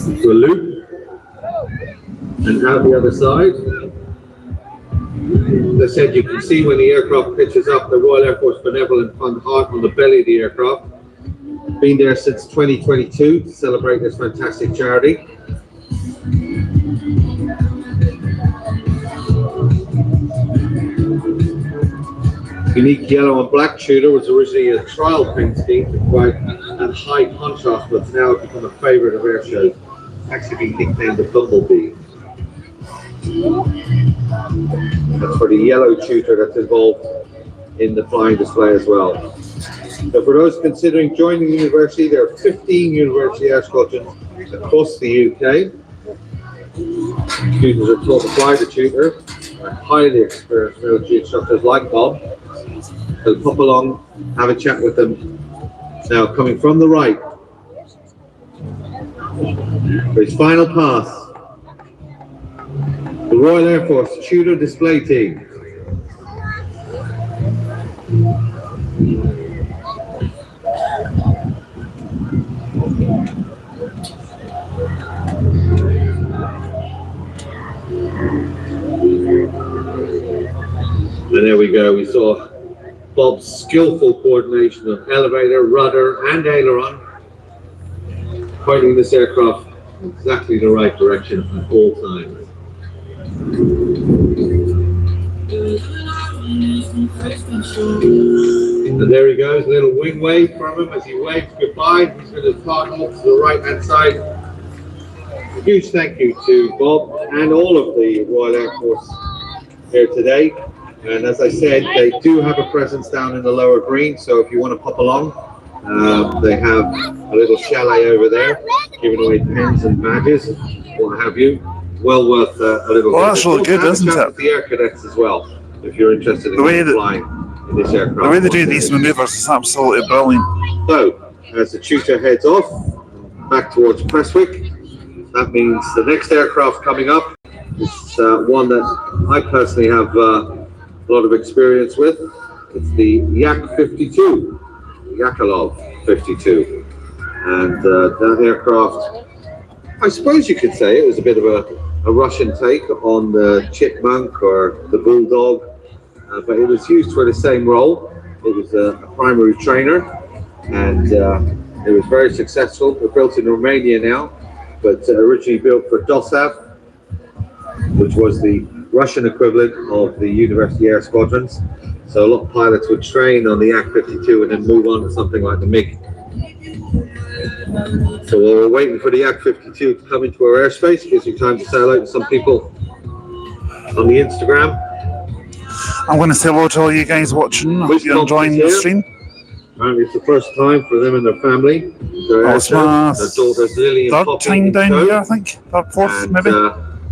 A: a loop and out the other side. As I said, you can see when the aircraft pitches up, the Royal Air Force Benevolent Fund heart on the belly of the aircraft. Been there since 2022 to celebrate this fantastic charity. Unique yellow and black Tutor was originally a trial paint scheme to provide a high contrast, but now it's become a favourite of air shows. Actually been nicknamed the Bumblebee. That's for the yellow Tutor that's involved in the flying display as well. So for those considering joining the university, there are 15 university air squadrons across the UK. Students are taught to fly the Tutor by highly experienced military instructors like Bob. So pop along, have a chat with them. Now coming from the right, for his final pass, the Royal Air Force Tutor display team. And there we go, we saw Bob's skillful coordination of elevator, rudder and aileron, pointing this aircraft in exactly the right direction at all times. And there he goes, a little wing wave from him as he waves goodbye. He's going to park off to the right hand side. A huge thank you to Bob and all of the Royal Air Force here today. And as I said, they do have a presence down in the lower green, so if you want to pop along, they have a little chalet over there, giving away pens and badges, what have you. Well worth a little.
B: Well, that's really good, isn't it?
A: The air cadets as well, if you're interested in flying in this aircraft.
B: The way they do these manoeuvres is absolutely brilliant.
A: So, as the Tutor heads off, back towards Prestwick, that means the next aircraft coming up is one that I personally have a lot of experience with. It's the Yak 52, Yakalov 52, and that aircraft, I suppose you could say it was a bit of a Russian take on the Chipmunk or the Bulldog, but it was used for the same role. It was a primary trainer, and it was very successful. They're built in Romania now, but originally built for DOSAV, which was the Russian equivalent of the University Air Squadrons. So a lot of pilots would train on the Yak 52 and then move on to something like the MiG. So while we're waiting for the Yak 52 to come into our airspace, gives you time to say hello to some people on the Instagram.
B: I'm going to say hello to all you guys watching. I hope you're enjoying the stream.
A: Apparently it's the first time for them and their family. Their
B: it's my
A: daughters Lily and
B: third
A: Poppy
B: time down
A: tow.
B: here, I think. Third, fourth,
A: And,
B: maybe.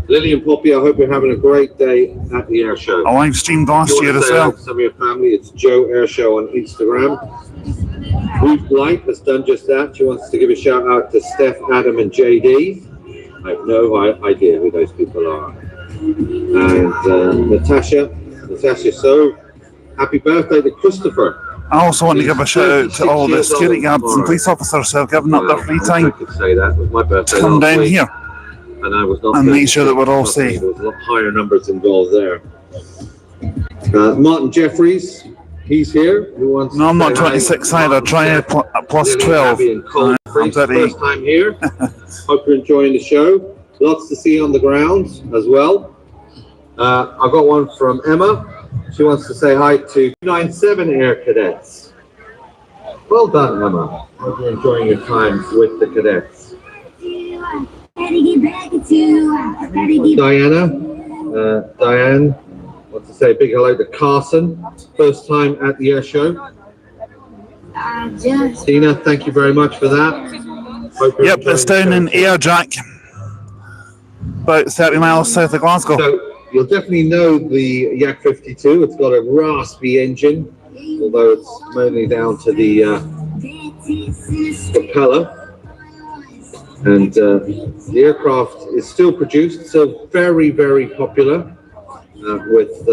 A: Lily and Poppy, I hope you're having a great day at the air show.
B: I live streamed last year as well.
A: Some of your family, it's Joe Air Show on Instagram. Ruth Light has done just that. She wants to give a shout out to Steph, Adam, and JD. I have no idea who those people are. And Natasha, so happy birthday to Christopher.
B: I also want to give a shout out to all the security guards and police officers who have given up their free time
A: I could say that. It was my birthday
B: to come down here
A: and I was not
B: and make sure that we're all safe.
A: There was a lot higher numbers involved there. Martin Jeffries, he's here. Who wants
B: No, I'm
A: to
B: not
A: say
B: 26
A: hi?
B: either. Try a plus
A: Lily,
B: 12.
A: Abby, and Cole.
B: I'm 38.
A: First time here. Hope you're enjoying the show. Lots to see on the ground as well. I've got one from Emma. She wants to say hi to 297 Air Cadets. Well done, Emma. Hope you're enjoying your time with the cadets. Diane wants to say a big hello to Carson. First time at the air show. Tina, thank you very much for that.
B: Yep, it's down in Airjack, about 30 miles south of Glasgow.
A: So you'll definitely know the Yak 52. It's got a raspy engine, although it's mainly down to the propeller. And the aircraft is still produced, so very, very popular with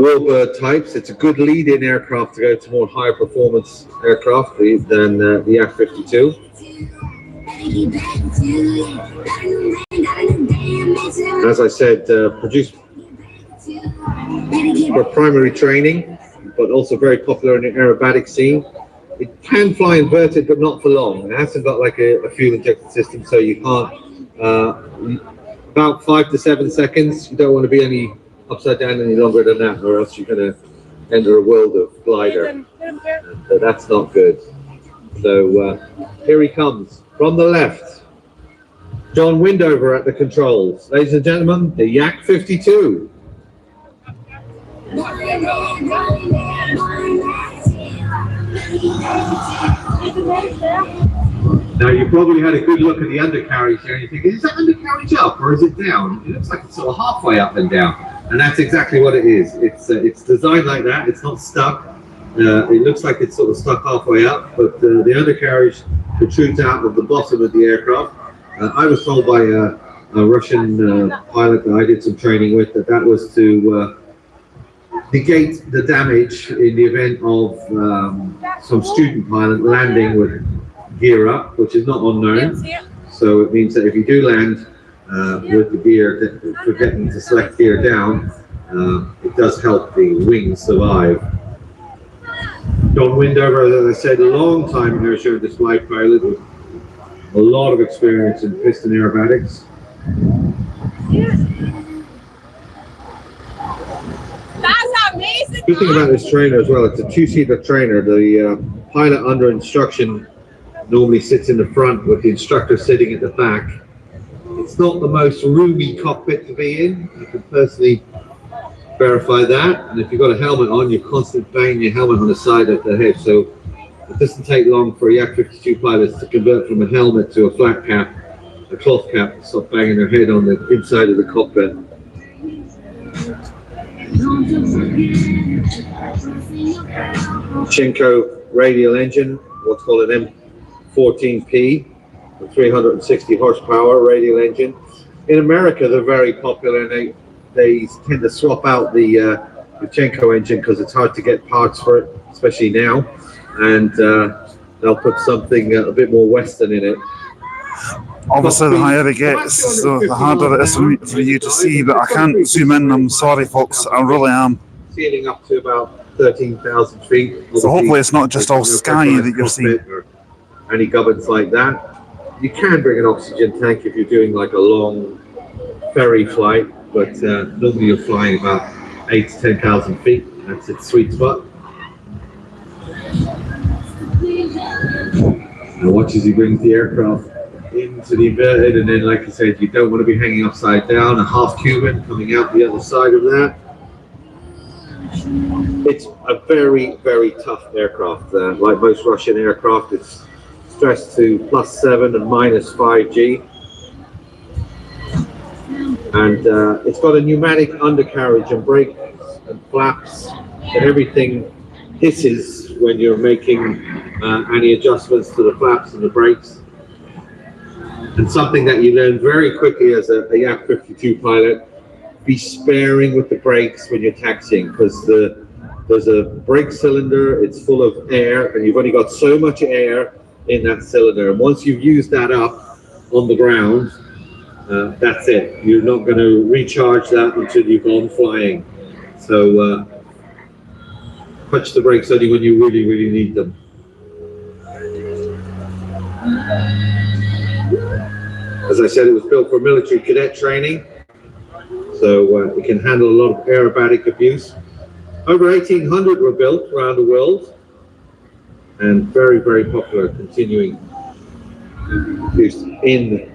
A: warbird types. It's a good lead-in aircraft to go to more higher performance aircraft than the Yak 52. As I said, produced for primary training, but also very popular in the aerobatic scene. It can fly inverted, but not for long. It hasn't got like a fuel injection system, so you can't. About 5 to 7 seconds. You don't want to be any upside down any longer than that, or else you're going to enter a world of glider. And, that's not good. So here he comes from the left. John Windover at the controls. Ladies and gentlemen, the Yak 52. Now you probably had a good look at the undercarriage here and you think, is that undercarriage up or is it down? It looks like it's sort of halfway up and down. And that's exactly what it is. It's designed like that, it's not stuck. It looks like it's sort of stuck halfway up, but the undercarriage protrudes out of the bottom of the aircraft. I was told by a Russian pilot that I did some training with that was to negate the damage in the event of some student pilot landing with gear up, which is not unknown. So it means that if you do land with the gear, forgetting to select gear down, it does help the wings survive. John Windover, as I said, a long time inertia display pilot with a lot of experience in piston aerobatics.
E: That's amazing.
A: Good thing about this trainer as well, it's a two-seater trainer. The pilot under instruction normally sits in the front with the instructor sitting at the back. It's not the most roomy cockpit to be in. I can personally verify that. And if you've got a helmet on, you're constantly banging your helmet on the side of the head. So it doesn't take long for Yak 52 pilots to convert from a helmet to a flat cap, a cloth cap, and stop banging their head on the inside of the cockpit. Chenko radial engine, what's called an M14P, a 360 horsepower radial engine. In America, they're very popular, and they tend to swap out the Chenko engine because it's hard to get parts for it, especially now. And they'll put something a bit more Western in it.
B: Obviously, the higher it gets, the harder it is for you to see, but I can't zoom in. I'm sorry, folks. I really am.
A: Ceiling up to about 13,000 feet.
B: So hopefully it's not just all sky that you're seeing.
A: Or any gubbins like that. You can bring an oxygen tank if you're doing like a long ferry flight, but normally you're flying about 8 to 10,000 feet. That's its sweet spot. Now watch as he brings the aircraft into the inverted, and then, like I said, you don't want to be hanging upside down. A half Cuban coming out the other side of that. It's a very, very tough aircraft. Like most Russian aircraft, it's stressed to +7 and -5G. And it's got a pneumatic undercarriage and brakes and flaps, and everything hisses when you're making any adjustments to the flaps and the brakes. And something that you learn very quickly as a Yak 52 pilot, be sparing with the brakes when you're taxiing, because there's a brake cylinder, it's full of air, and you've only got so much air in that cylinder. And once you've used that up on the ground, that's it. You're not going to recharge that until you've gone flying. So touch the brakes only when you really, really need them. As I said, it was built for military cadet training, so it can handle a lot of aerobatic abuse. Over 1,800 were built around the world, and very, very popular, continuing use in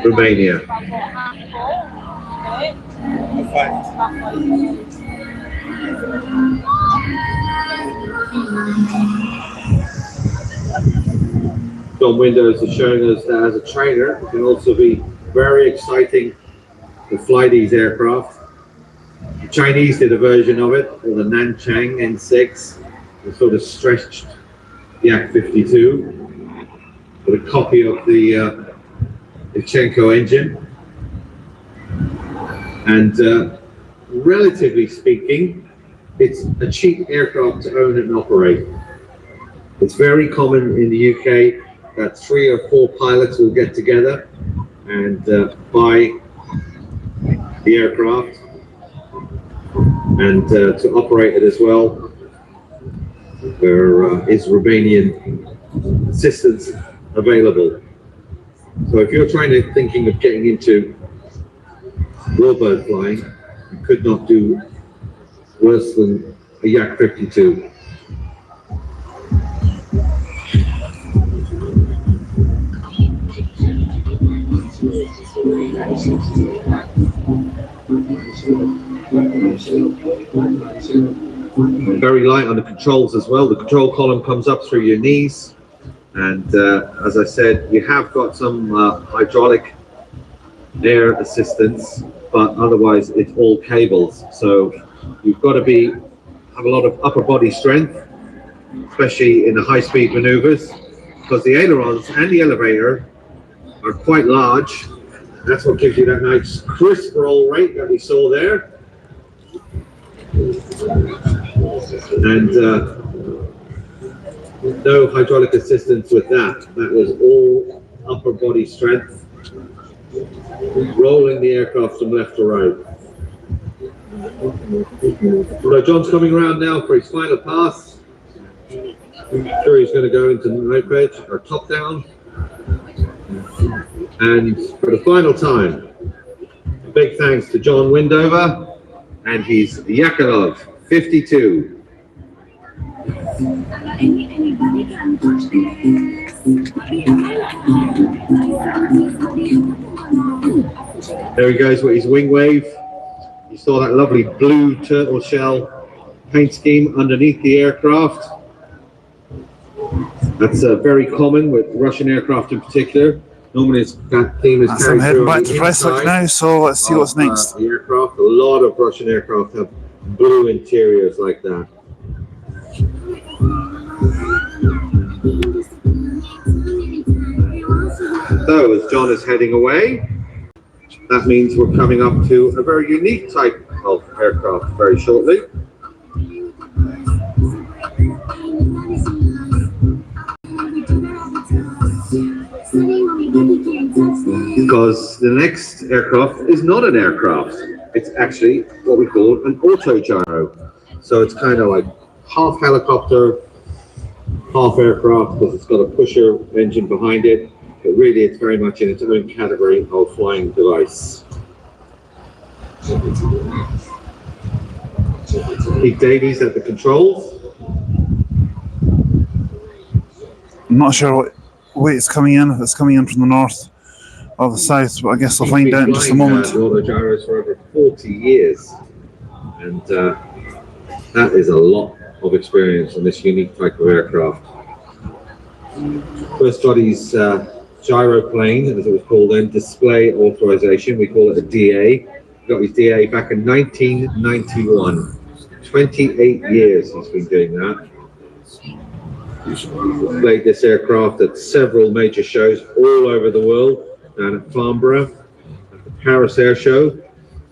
A: Romania. John Windows is showing us that as a trainer, it can also be very exciting to fly these aircraft. The Chinese did a version of it, called the Nanchang N6, a sort of stretched Yak 52, with a copy of the Chenko engine. And relatively speaking, it's a cheap aircraft to own and operate. It's very common in the UK that 3 or 4 pilots will get together and buy the aircraft and to operate it as well. There is Romanian assistance available. So if you're thinking of getting into warbird flying, you could not do worse than a Yak 52. Very light on the controls as well. The control column comes up through your knees, and as I said, you have got some hydraulic air assistance, but otherwise it's all cables. So you've got to have a lot of upper body strength, especially in the high-speed maneuvers, because the ailerons and the elevator are quite large. That's what gives you that nice crisp roll rate that we saw there. And no hydraulic assistance with that. That was all upper body strength, rolling the aircraft from left to right. So John's coming around now for his final pass. I'm sure he's going to go into knife edge or top down. And for the final time, big thanks to John Windover and his Yakarov 52. There he goes with his wing wave. You saw that lovely blue turtle shell paint scheme underneath the aircraft. That's very common with Russian aircraft in particular. Normally that theme is carried
B: I'm
A: through
B: heading back
A: on
B: to
A: the
B: Prestwick
A: inside
B: now, so let's see what's next.
A: The aircraft. A lot of Russian aircraft have blue interiors like that. So as John is heading away, that means we're coming up to a very unique type of aircraft very shortly. Because the next aircraft is not an aircraft. It's actually what we call an auto gyro. So it's kind of like half helicopter, half aircraft, because it's got a pusher engine behind it. But really it's very much in its own category of flying device. Pete Davies at the controls.
B: I'm not sure what way it's coming in, if it's coming in from the north or the south, but I guess we'll find out in just a moment.
A: Auto gyros for over 40 years, and that is a lot of experience on this unique type of aircraft. First got his gyro plane, as it was called then, display authorization. We call it a DA. He got his DA back in 1991. 28 years he's been doing that. Played this aircraft at several major shows all over the world, down at Farnborough, at the Paris Air Show,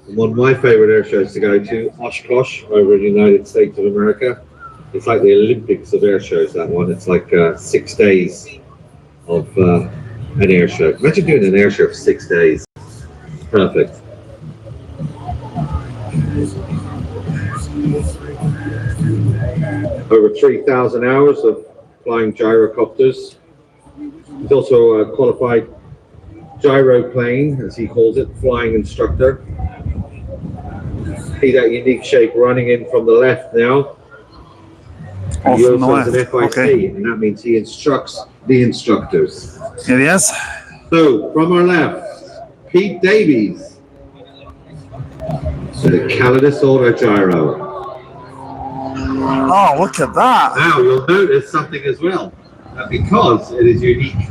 A: and one of my favorite air shows to go to, Oshkosh, over in the United States of America. It's like the Olympics of air shows, that one. It's like 6 days of an air show. Imagine doing an air show for 6 days. Perfect. Over 3,000 hours of flying gyrocopters. He's also a qualified gyroplane, as he calls it, flying instructor. See that unique shape running in from the left now. He also has an FIC,
B: okay.
A: And that means he instructs the instructors.
B: Here he is.
A: So, from our left, Pete Davies, the Calidus Auto Gyro.
B: Oh, look at that.
A: Now you'll notice something as well, because it is unique,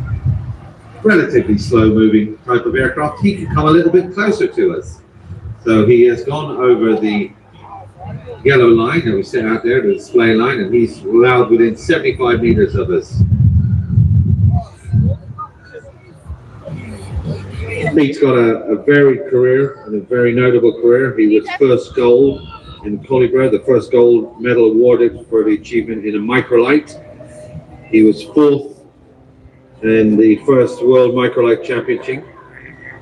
A: relatively slow moving type of aircraft, he can come a little bit closer to us. So he has gone over the yellow line that we set out there, the display line, and he's allowed within 75 meters of us. Pete's got a varied career and a very notable career. He was first gold in Colibra, the first gold medal awarded for the achievement in a microlight. He was fourth in the first World Microlight Championship.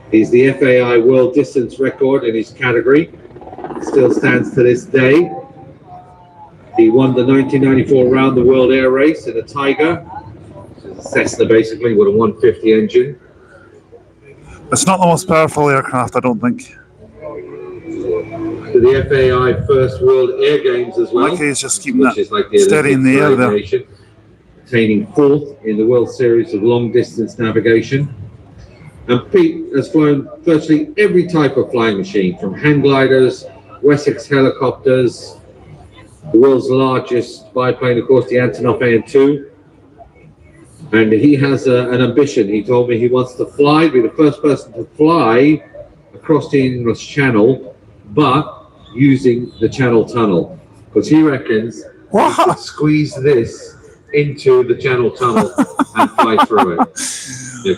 A: He's the FAI World Distance Record in his category. still stands to this day. He won the 1994 Round the World Air Race in a Tiger, which is a Cessna basically with a 150 engine.
B: It's not the most powerful aircraft, I don't think.
A: To the FAI First World Air Games as well.
B: Like he's just keeping
A: which
B: that
A: is like the
B: steady in the air there.
A: Nation, attaining 4th in the World Series of Long Distance Navigation. And Pete has flown virtually every type of flying machine, from hang gliders, Wessex helicopters, the world's largest biplane, of course, the Antonov AN-2. And he has an ambition. He told me he wants to fly, be the first person to fly across the English Channel, but using the Channel Tunnel. Because he reckons he could squeeze this into the Channel Tunnel and fly through it. Yeah,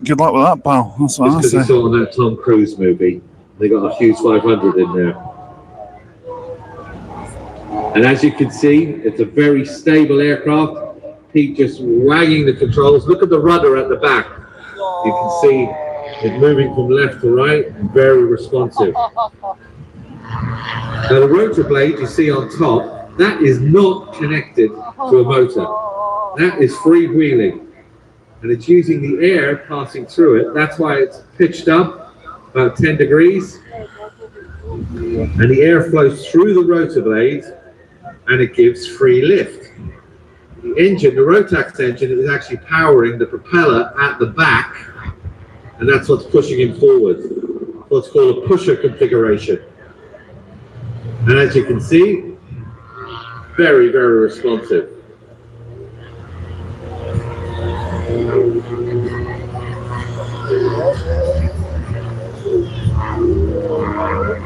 B: good luck with that, pal. That's what I
A: because
B: say.
A: he saw on that Tom Cruise movie, they got a Hughes 500 in there. And as you can see, it's a very stable aircraft. Pete just wagging the controls. Look at the rudder at the back. You can see it moving from left to right, and very responsive. Now the rotor blade you see on top, that is not connected to a motor. That is freewheeling. And it's using the air passing through it. That's why it's pitched up about 10 degrees. And the air flows through the rotor blade and it gives free lift. The engine, the Rotax engine, is actually powering the propeller at the back, and that's what's pushing him forward. What's called a pusher configuration. And as you can see, very, very responsive.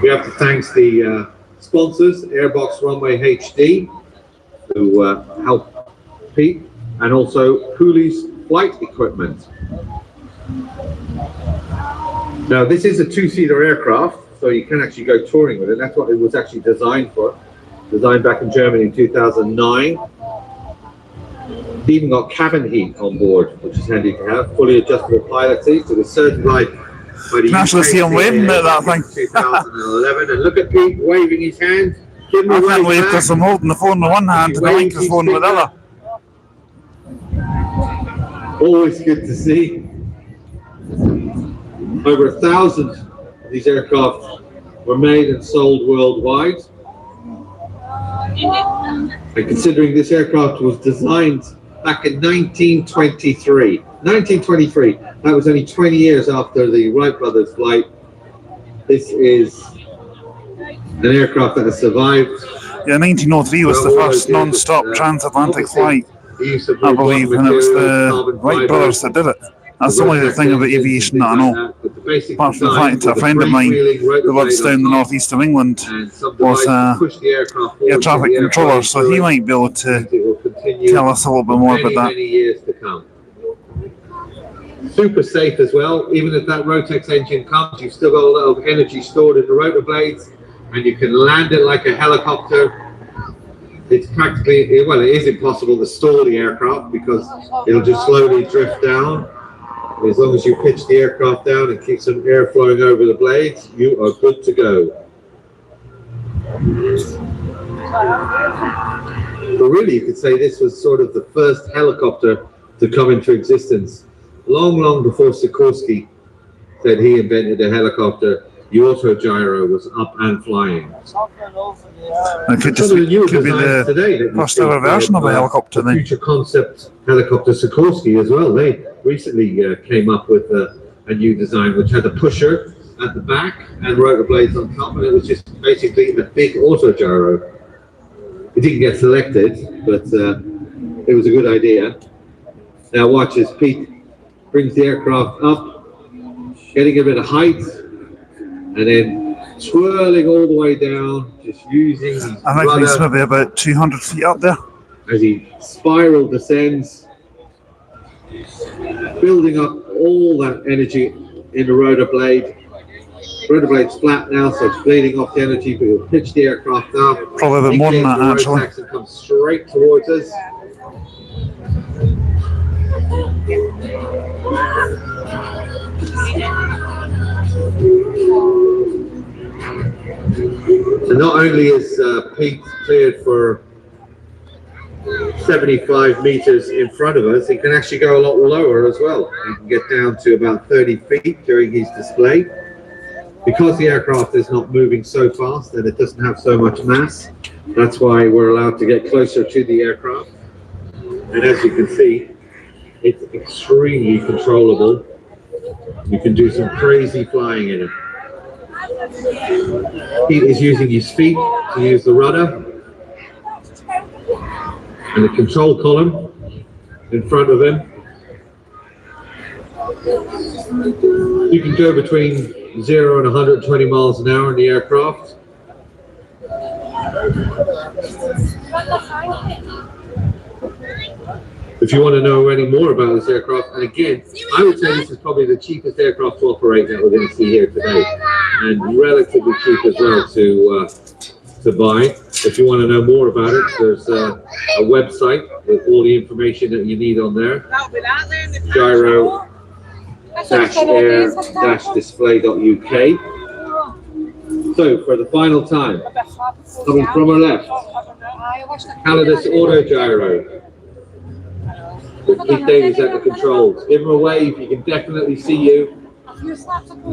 A: We have to thank the sponsors, Airbox Runway HD, who help Pete, and also Cooley's Flight Equipment. Now this is a 2-seater aircraft, so you can actually go touring with it. That's what it was actually designed for. Designed back in Germany in 2009. It even got cabin heat on board, which is handy to have. Fully adjustable pilot seats. So it was certified by the
B: National see him waving at that thing.
A: 2011, and look at Pete waving his hand. Give me
B: I can't wave because I'm holding the phone with one hand and the microphone with the other.
A: Always good to see. Over 1,000 of these aircraft were made and sold worldwide. And considering this aircraft was designed back in 1923. 1923. That was only 20 years after the Wright brothers' flight. This is an aircraft that has survived.
B: Yeah, 1903 was the first non-stop transatlantic flight, I believe, and it was the Wright brothers that did it. That's the only thing about aviation that I know. Apart from the fact that a friend of mine who lives down in the northeast of England was air traffic controller, so he might be able to tell us a little bit more about that.
A: Super safe as well. Even if that Rotax engine comes, you've still got a lot of energy stored in the rotor blades, and you can land it like a helicopter. It's practically, well, it is impossible to stall the aircraft because it'll just slowly drift down. As long as you pitch the aircraft down and keep some air flowing over the blades, you are good to go. But really, you could say this was sort of the first helicopter to come into existence. Long, long before Sikorsky said he invented a helicopter, the auto gyro was up and flying.
B: It could be the first ever version of a helicopter then.
A: Future concept helicopter Sikorsky as well. They recently came up with a new design which had a pusher at the back and rotor blades on top, and it was just basically a big auto gyro. It didn't get selected, but it was a good idea. Now watch as Pete brings the aircraft up, getting a bit of height, and then swirling all the way down, just using his
B: I think he's maybe about 200 feet up there.
A: As he spiral descends, building up all that energy in the rotor blade. Rotor blade's flat now, so it's bleeding off the energy, but he'll pitch the aircraft up.
B: Probably a bit more than that, actually.
A: And comes straight towards us. So not only is Pete cleared for 75 meters in front of us, he can actually go a lot lower as well. He can get down to about 30 feet during his display. Because the aircraft is not moving so fast and it doesn't have so much mass, that's why we're allowed to get closer to the aircraft. And as you can see, it's extremely controllable. You can do some crazy flying in it. Pete is using his feet to use the rudder and the control column in front of him. You can go between 0 and 120 miles an hour in the aircraft. If you want to know any more about this aircraft, and again, I would say this is probably the cheapest aircraft to operate that we're going to see here today, and relatively cheap as well to buy. If you want to know more about it, there's a website with all the information that you need on there. gyro-air-display.uk. So for the final time, coming from our left, Canada's Auto Gyro. With Pete Davies at the controls. Give him a wave, he can definitely see you.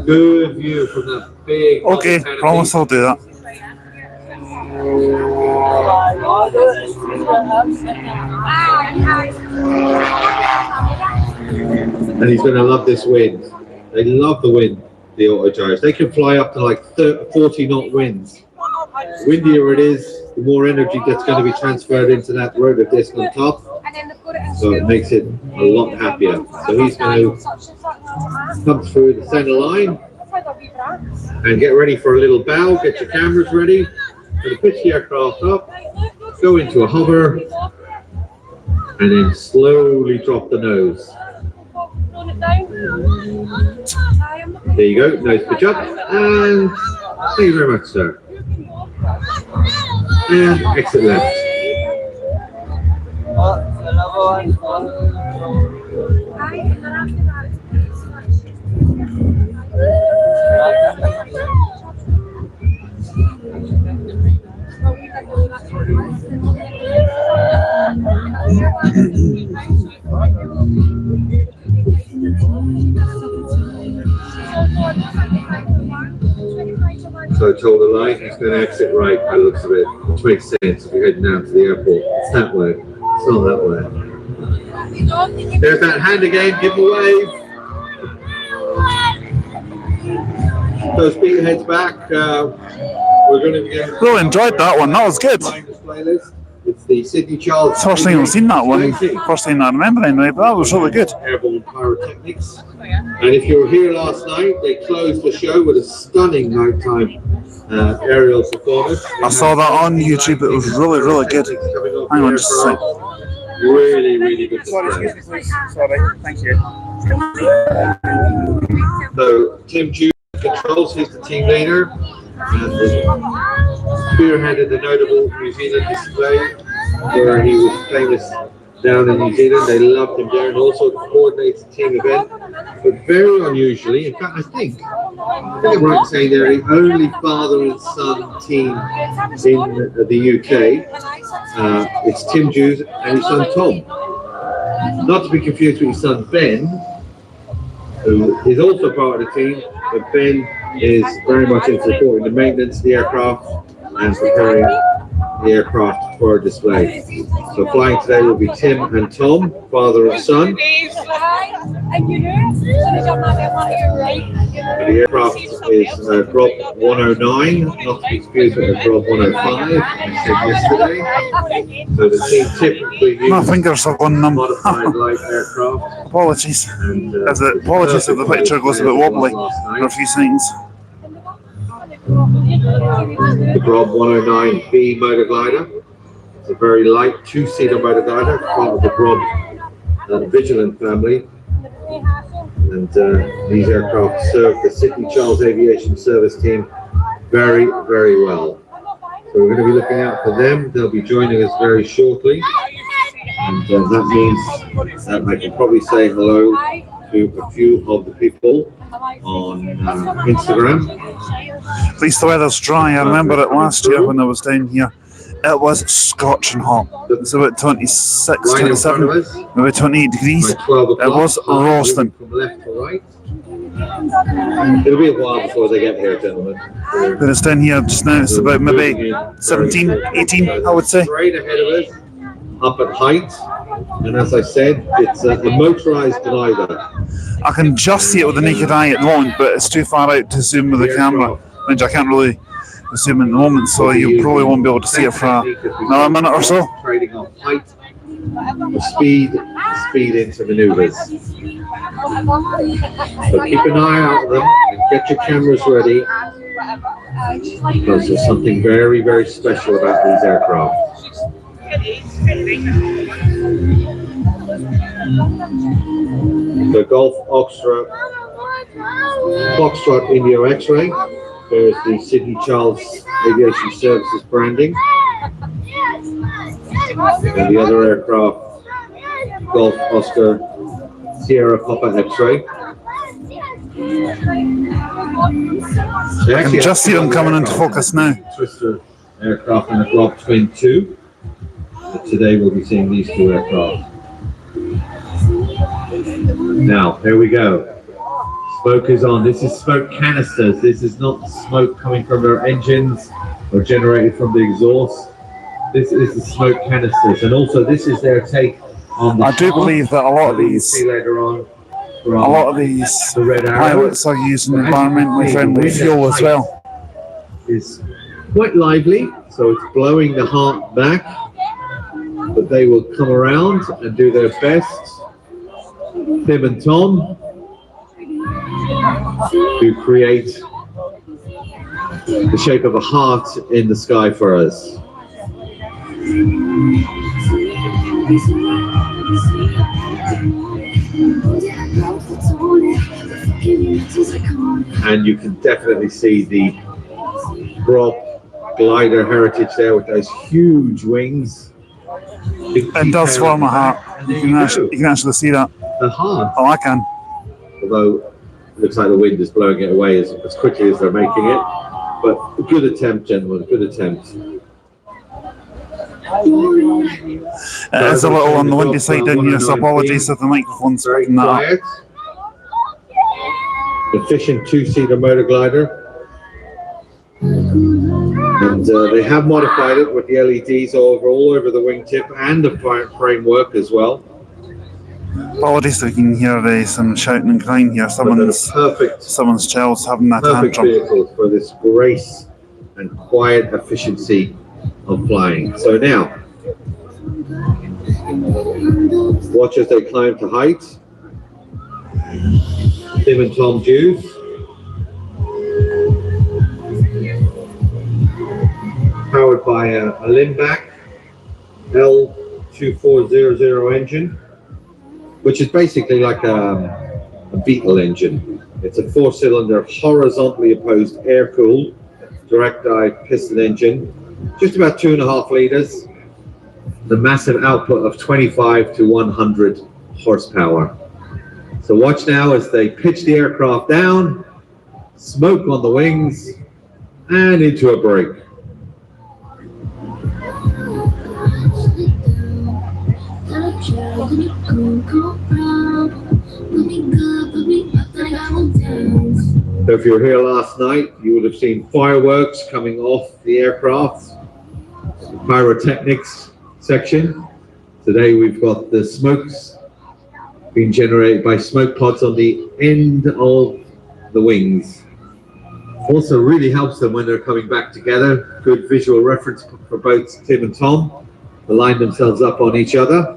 A: Good view from that big.
B: Okay, promise I'll do that.
A: And he's going to love this wind. They love the wind, the auto gyros. They can fly up to like 40 knot winds. The windier it is, the more energy that's going to be transferred into that rotor disc on top. So it makes it a lot happier. So he's going to come through the center line and get ready for a little bow. Get your cameras ready. Going to pitch the aircraft up, go into a hover, and then slowly drop the nose. There you go, nose pitch up, and thank you very much, sir. And exit left. So I told a lie, he's going to exit right by the looks of it, which makes sense if you're heading down to the airport. It's that way, it's not that way. There's that hand again, give him a wave. So as Peter heads back, we're going to be getting...
B: Really enjoyed that one, that was good.
A: It's the Sydney Charles.
B: First time I've seen that one, first time I remember anyway, but that was really good.
A: Airborne pyrotechnics. And if you were here last night, they closed the show with a stunning nighttime aerial performance.
B: I saw that on YouTube, it was really, really good. Hang on just a sec.
A: Really, really good display.
B: Sorry, thank you.
A: So Tim Jude controls, he's the team leader. And spearheaded the notable New Zealand display where he was famous down in New Zealand. They loved him there, and also coordinates a team event, but very unusually. In fact, I think I'm right in saying they're the only father and son team in the UK. It's Tim Jude and his son Tom. Not to be confused with his son Ben, who is also part of the team, but Ben is very much into supporting the maintenance of the aircraft and preparing the aircraft for display. So flying today will be Tim and Tom, father and son. The aircraft is Grob 109, not to be confused with the Grob 105, I said yesterday. So the team typically
B: My fingers are on them.
A: modified light aircraft.
B: Apologies.
A: And,
B: Apologies if the picture goes a bit wobbly for a few seconds.
A: The Grob 109B motor glider. It's a very light two-seater motor glider, part of the Grob Vigilant family. And these aircraft serve the Sydney Charles Aviation Service team very, very well. So we're going to be looking out for them. They'll be joining us very shortly. And that means that I can probably say hello to a few of the people on Instagram.
B: At least the weather's dry. I remember it last year when I was down here. It was scorching hot. It's about 26, 27, maybe 28 degrees. It was roasting.
A: From left to right. It'll be a while before they get here, gentlemen.
B: But it's down here just now. It's about maybe 17, 18, I would say.
A: Straight ahead of us, up at height. And as I said, it's a motorized glider.
B: I can just see it with the naked eye at the moment, but it's too far out to zoom with the camera. Which I can't really zoom in the moment, so you probably won't be able to see it for another minute or so.
A: Trading off height, speed into maneuvers. So keep an eye out on them and get your cameras ready, because there's something very, very special about these aircraft. The Golf Foxtrot Indio X-Ray. There's the Sydney Charles Aviation Services branding. And the other aircraft, Golf Oscar Sierra Papa X-Ray.
B: I can just see them coming into focus now.
A: Twister aircraft and a Glob Twin 2. But today we'll be seeing these two aircraft. Now, here we go. Smoke is on. This is smoke canisters. This is not smoke coming from their engines or generated from the exhaust. This is the smoke canisters. And also this is their take on the
B: I do believe that a lot of these pilots are using environmentally friendly fuel as well.
A: It's quite lively, so it's blowing the heart back, but they will come around and do their best. Tim and Tom to create the shape of a heart in the sky for us. And you can definitely see the prop glider heritage there with those huge wings.
B: It does form a heart. You can actually see that.
A: The heart.
B: Oh, I can.
A: Although it looks like the wind is blowing it away as quickly as they're making it. But a good attempt, gentlemen, good attempt.
B: It is a little on the windy side down here, so apologies if the microphone's picking that up.
A: Efficient two-seater motor glider. And they have modified it with the LEDs all over the wingtip and the framework as well.
B: Apologies if you can hear some shouting and crying here. Someone's child's having that
A: perfect
B: tantrum.
A: Vehicle for this grace and quiet efficiency of flying. So now, watch as they climb to height. Tim and Tom Jews. Powered by a Limbach L2400 engine, which is basically like a Beetle engine. It's a 4-cylinder, horizontally opposed, air-cooled, direct-drive piston engine, just about 2.5 litres. The massive output of 25 to 100 horsepower. So watch now as they pitch the aircraft down, smoke on the wings, and into a break. So if you were here last night, you would have seen fireworks coming off the aircraft, pyrotechnics section. Today we've got the smokes being generated by smoke pods on the end of the wings. Also really helps them when they're coming back together. Good visual reference for both Tim and Tom to line themselves up on each other.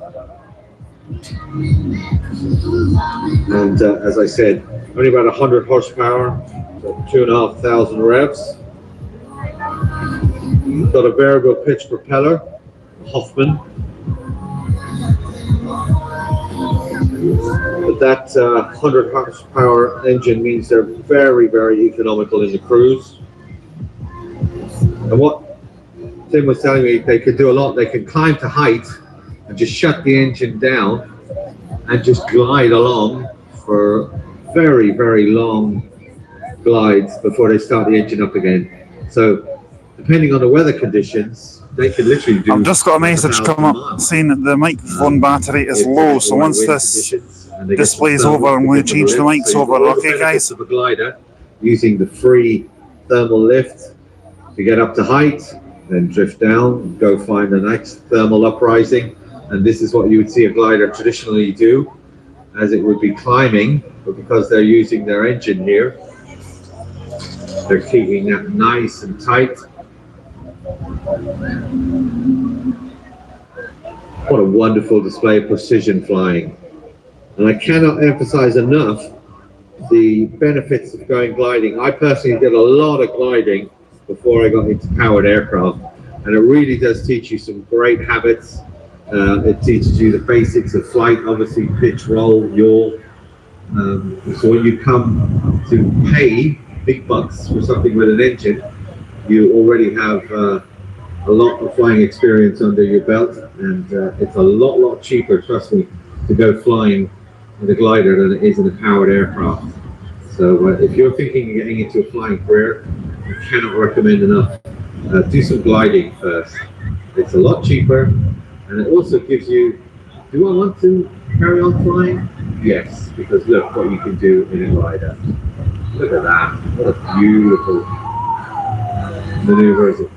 A: And as I said, only about 100 horsepower, so 2,500 revs. Got a variable pitch propeller, Hoffman. But that 100 horsepower engine means they're very, very economical in the cruise. And what Tim was telling me, they could do a lot. They can climb to height and just shut the engine down and just glide along for very, very long glides before they start the engine up again. So depending on the weather conditions, they can literally do.
B: I've just got a message come up saying that the microphone battery is low, so once this display's over, I'm going to change the mics over. Okay, guys?
A: Of a glider using the free thermal lift to get up to height, then drift down, go find the next thermal uprising, and this is what you would see a glider traditionally do, as it would be climbing, but because they're using their engine here, they're keeping that nice and tight. What a wonderful display of precision flying. And I cannot emphasize enough the benefits of going gliding. I personally did a lot of gliding before I got into powered aircraft, and it really does teach you some great habits. It teaches you the basics of flight, obviously pitch, roll, yaw. So when you come to pay big bucks for something with an engine, you already have a lot of flying experience under your belt, and it's a lot cheaper, trust me, to go flying with a glider than it is in a powered aircraft. So if you're thinking of getting into a flying career, I cannot recommend enough. Do some gliding first. It's a lot cheaper, and it also gives you, do I want to carry on flying? Yes, because look what you can do in a glider. Look at that, what a beautiful maneuver.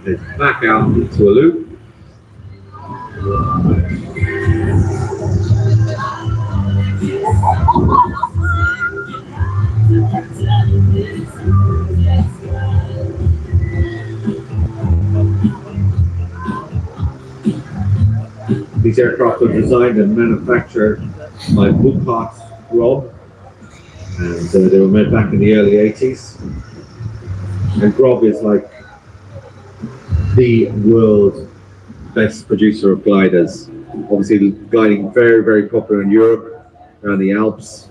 A: It's back out into a loop. These aircraft were designed and manufactured by Grob, and they were made back in the early 80s. And Grob is like the world's best producer of gliders. Obviously, gliding very, very popular in Europe, around the Alps.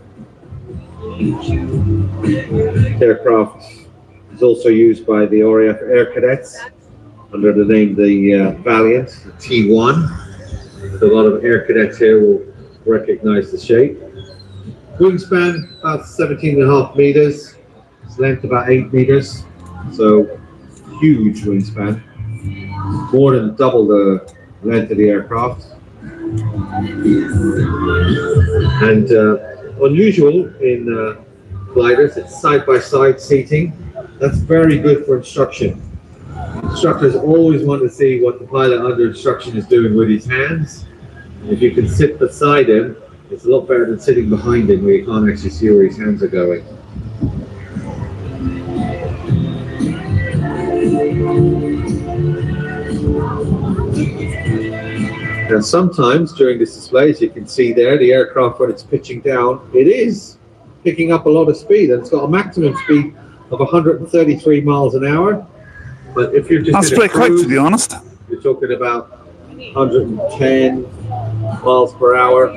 A: Aircraft is also used by the RAF Air Cadets under the name the Valiant, the T1. So a lot of air cadets here will recognize the shape. Wingspan about 17.5 meters, its length about 8 meters, so huge wingspan, more than double the length of the aircraft. And unusual in gliders, it's side-by-side seating. That's very good for instruction. Instructors always want to see what the pilot under instruction is doing with his hands. If you can sit beside him, it's a lot better than sitting behind him where you can't actually see where his hands are going. And sometimes during this display, as you can see there, the aircraft, when it's pitching down, it is picking up a lot of speed, and it's got a maximum speed of 133 miles an hour. But if you're just
B: that's pretty quick, to be honest.
A: You're talking about 110 miles per hour.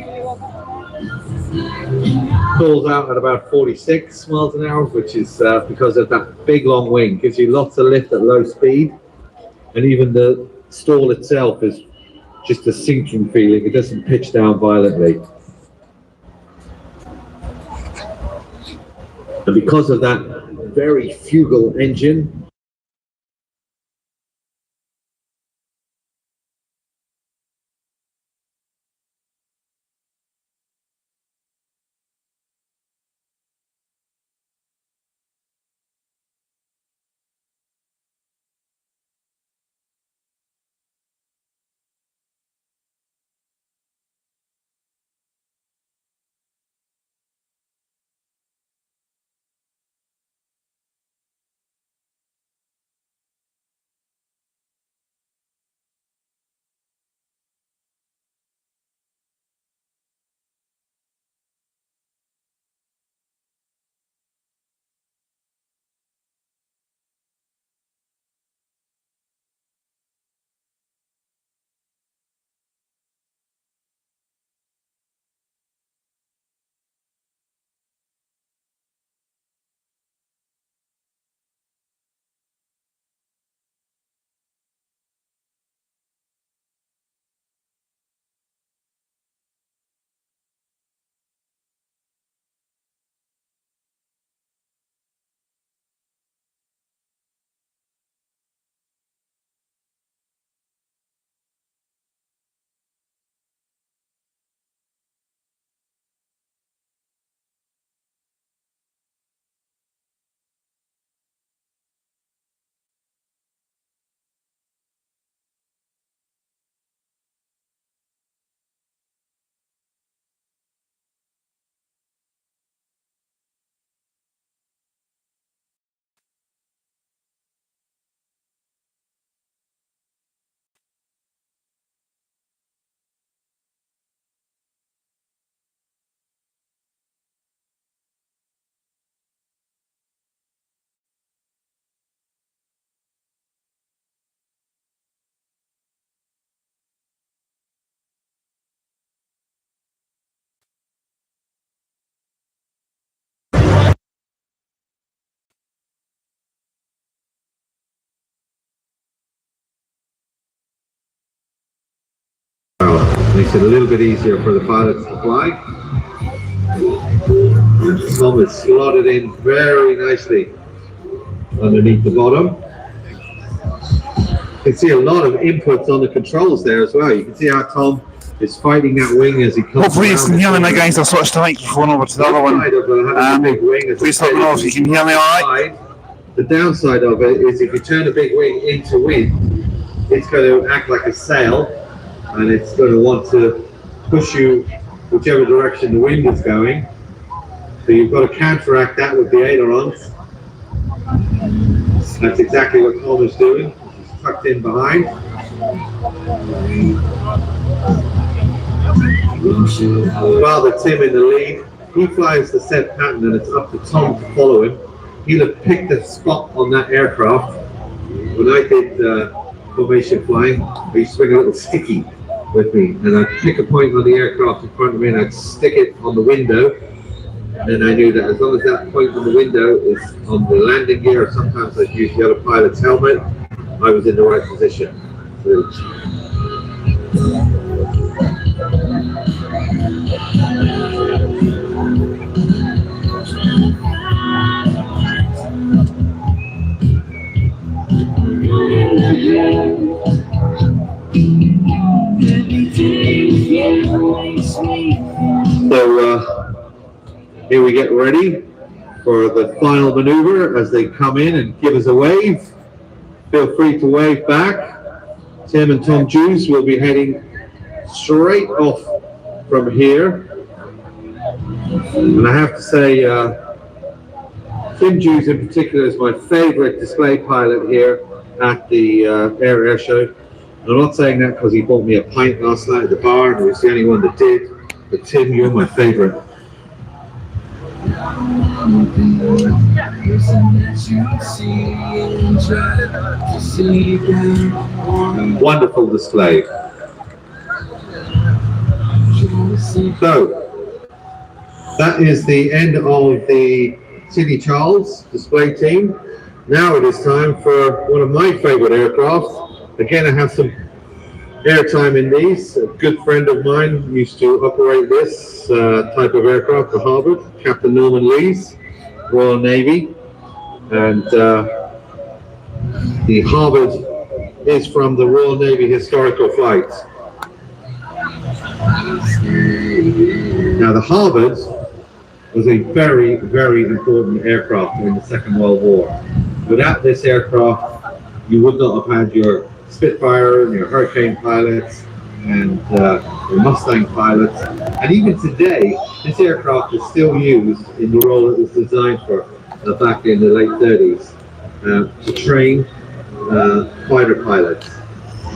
A: Pulls out at about 46 miles an hour, which is because of that big long wing. Gives you lots of lift at low speed, and even the stall itself is just a sinking feeling. It doesn't pitch down violently. And because of that very fugal engine, Makes it a little bit easier for the pilots to fly. Tom is slotted in very nicely underneath the bottom. You can see a lot of inputs on the controls there as well. You can see how Tom is fighting that wing as he comes.
B: Hopefully you can hear me now, guys. I'll switch the microphone over to the other one. Please let me know if you can hear me alright.
A: The downside of it is if you turn a big wing into wind, it's going to act like a sail and it's going to want to push you whichever direction the wind is going. So you've got to counteract that with the ailerons. That's exactly what Tom is doing. He's tucked in behind. Father Tim in the lead. He flies the set pattern and it's up to Tom to follow him. He'll have picked a spot on that aircraft. When I did formation flying, I used to swing a little sticky with me and I'd pick a point on the aircraft in front of me and I'd stick it on the window. And I knew that as long as that point on the window is on the landing gear, or sometimes I'd use the other pilot's helmet, I was in the right position. So here we get ready for the final maneuver as they come in and give us a wave. Feel free to wave back. Tim and Tom Jews will be heading straight off from here. And I have to say, Tim Jews in particular is my favorite display pilot here at the Air Show. And I'm not saying that because he bought me a pint last night at the bar and he was the only one that did. But Tim, you're my favorite. Wonderful display. So that is the end of the Sydney Charles display team. Now it is time for one of my favorite aircraft. Again, I have some airtime in these. A good friend of mine used to operate this type of aircraft for Harvard, Captain Norman Lees, Royal Navy. And the Harvard is from the Royal Navy Historical Flights. Now the Harvard was a very, very important aircraft during the Second World War. Without this aircraft, you would not have had your Spitfire and your Hurricane pilots and your Mustang pilots. And even today, this aircraft is still used in the role it was designed for back in the late 30s to train fighter pilots.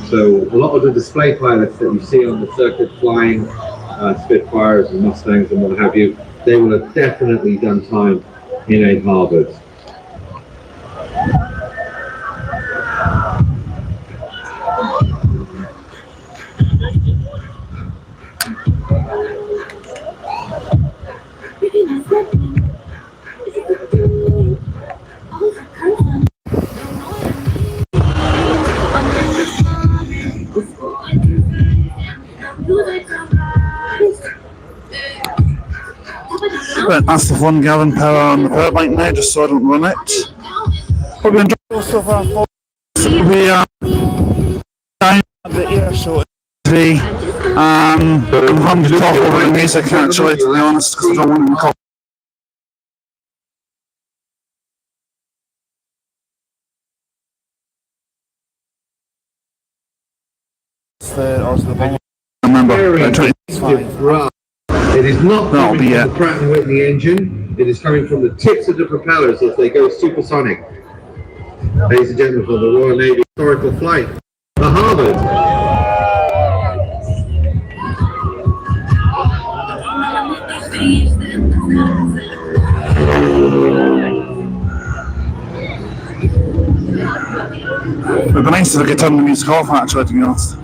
A: So a lot of the display pilots that you see on the circuit flying Spitfires and Mustangs and what have you, they will have definitely done time in a Harvard.
B: But that's the fun Gavin power on the power bank now, just so I don't run it. Hope you enjoyed so far. We are down at the air show today. I'm having to talk about the music actually, to be honest, because I don't want to call. Remember,
A: it is not coming from the Pratt & Whitney engine, it is coming from the tips of the propellers as they go supersonic. Ladies and gentlemen, from the Royal Navy Historical Flight, the Harvard.
B: It'd be nice if I could turn the music off actually, to be honest.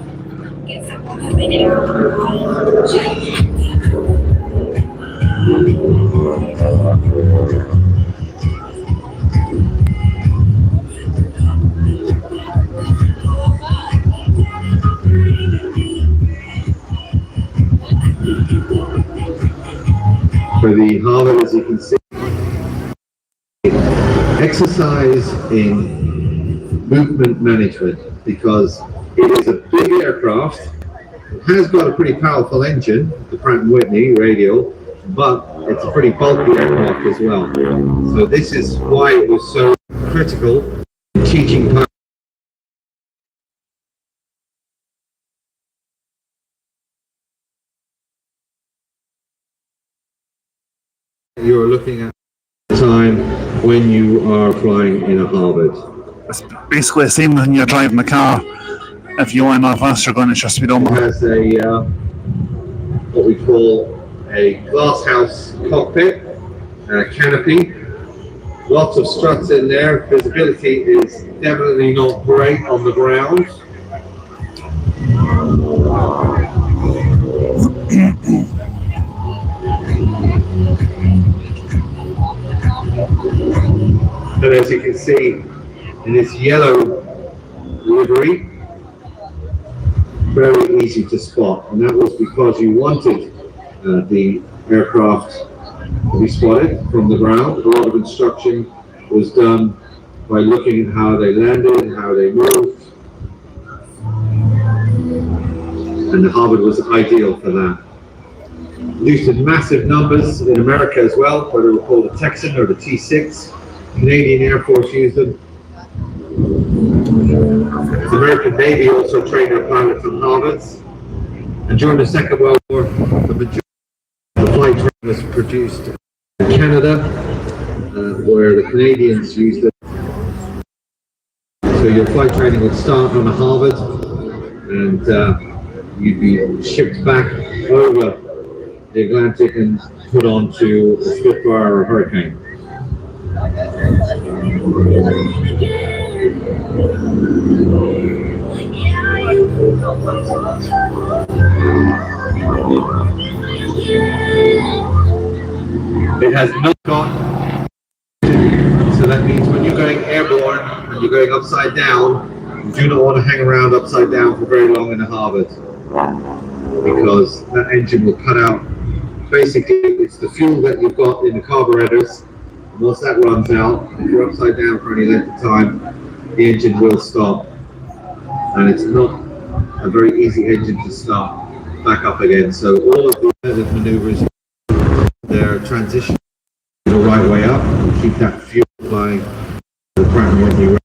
A: For the Harvard, as you can see, exercise in movement management, because it is a big aircraft. It has got a pretty powerful engine, the Pratt & Whitney radial, but it's a pretty bulky aircraft as well. So this is why it was so critical in teaching pilots. You're looking at the time when you are flying in a Harvard.
B: It's basically the same when you're driving a car. If you want to know how fast you're going, it's just speed on.
A: It has a what we call a glass house cockpit, canopy, lots of struts in there. Visibility is definitely not great on the ground. And as you can see in this yellow livery, very easy to spot, and that was because you wanted the aircraft to be spotted from the ground. A lot of instruction was done by looking at how they landed and how they moved, and the Harvard was ideal for that. Used in massive numbers in America as well, whether we call the Texan or the T6. Canadian Air Force used them. The American Navy also trained their pilots on Harvards. And during the Second World War, the majority of the flight training was produced in Canada, where the Canadians used it. So your flight training would start on a Harvard, and you'd be shipped back over the Atlantic and put onto a Spitfire or a Hurricane. It has no gun, so that means when you're going airborne and you're going upside down, you do not want to hang around upside down for very long in a Harvard, because that engine will cut out. Basically, it's the fuel that you've got in the carburetors. Once that runs out, if you're upside down for any length of time, the engine will stop. And it's not a very easy engine to start back up again. So all of the maneuvers, they're transitioning the right way up and keep that fuel flying the Pratt & Whitney.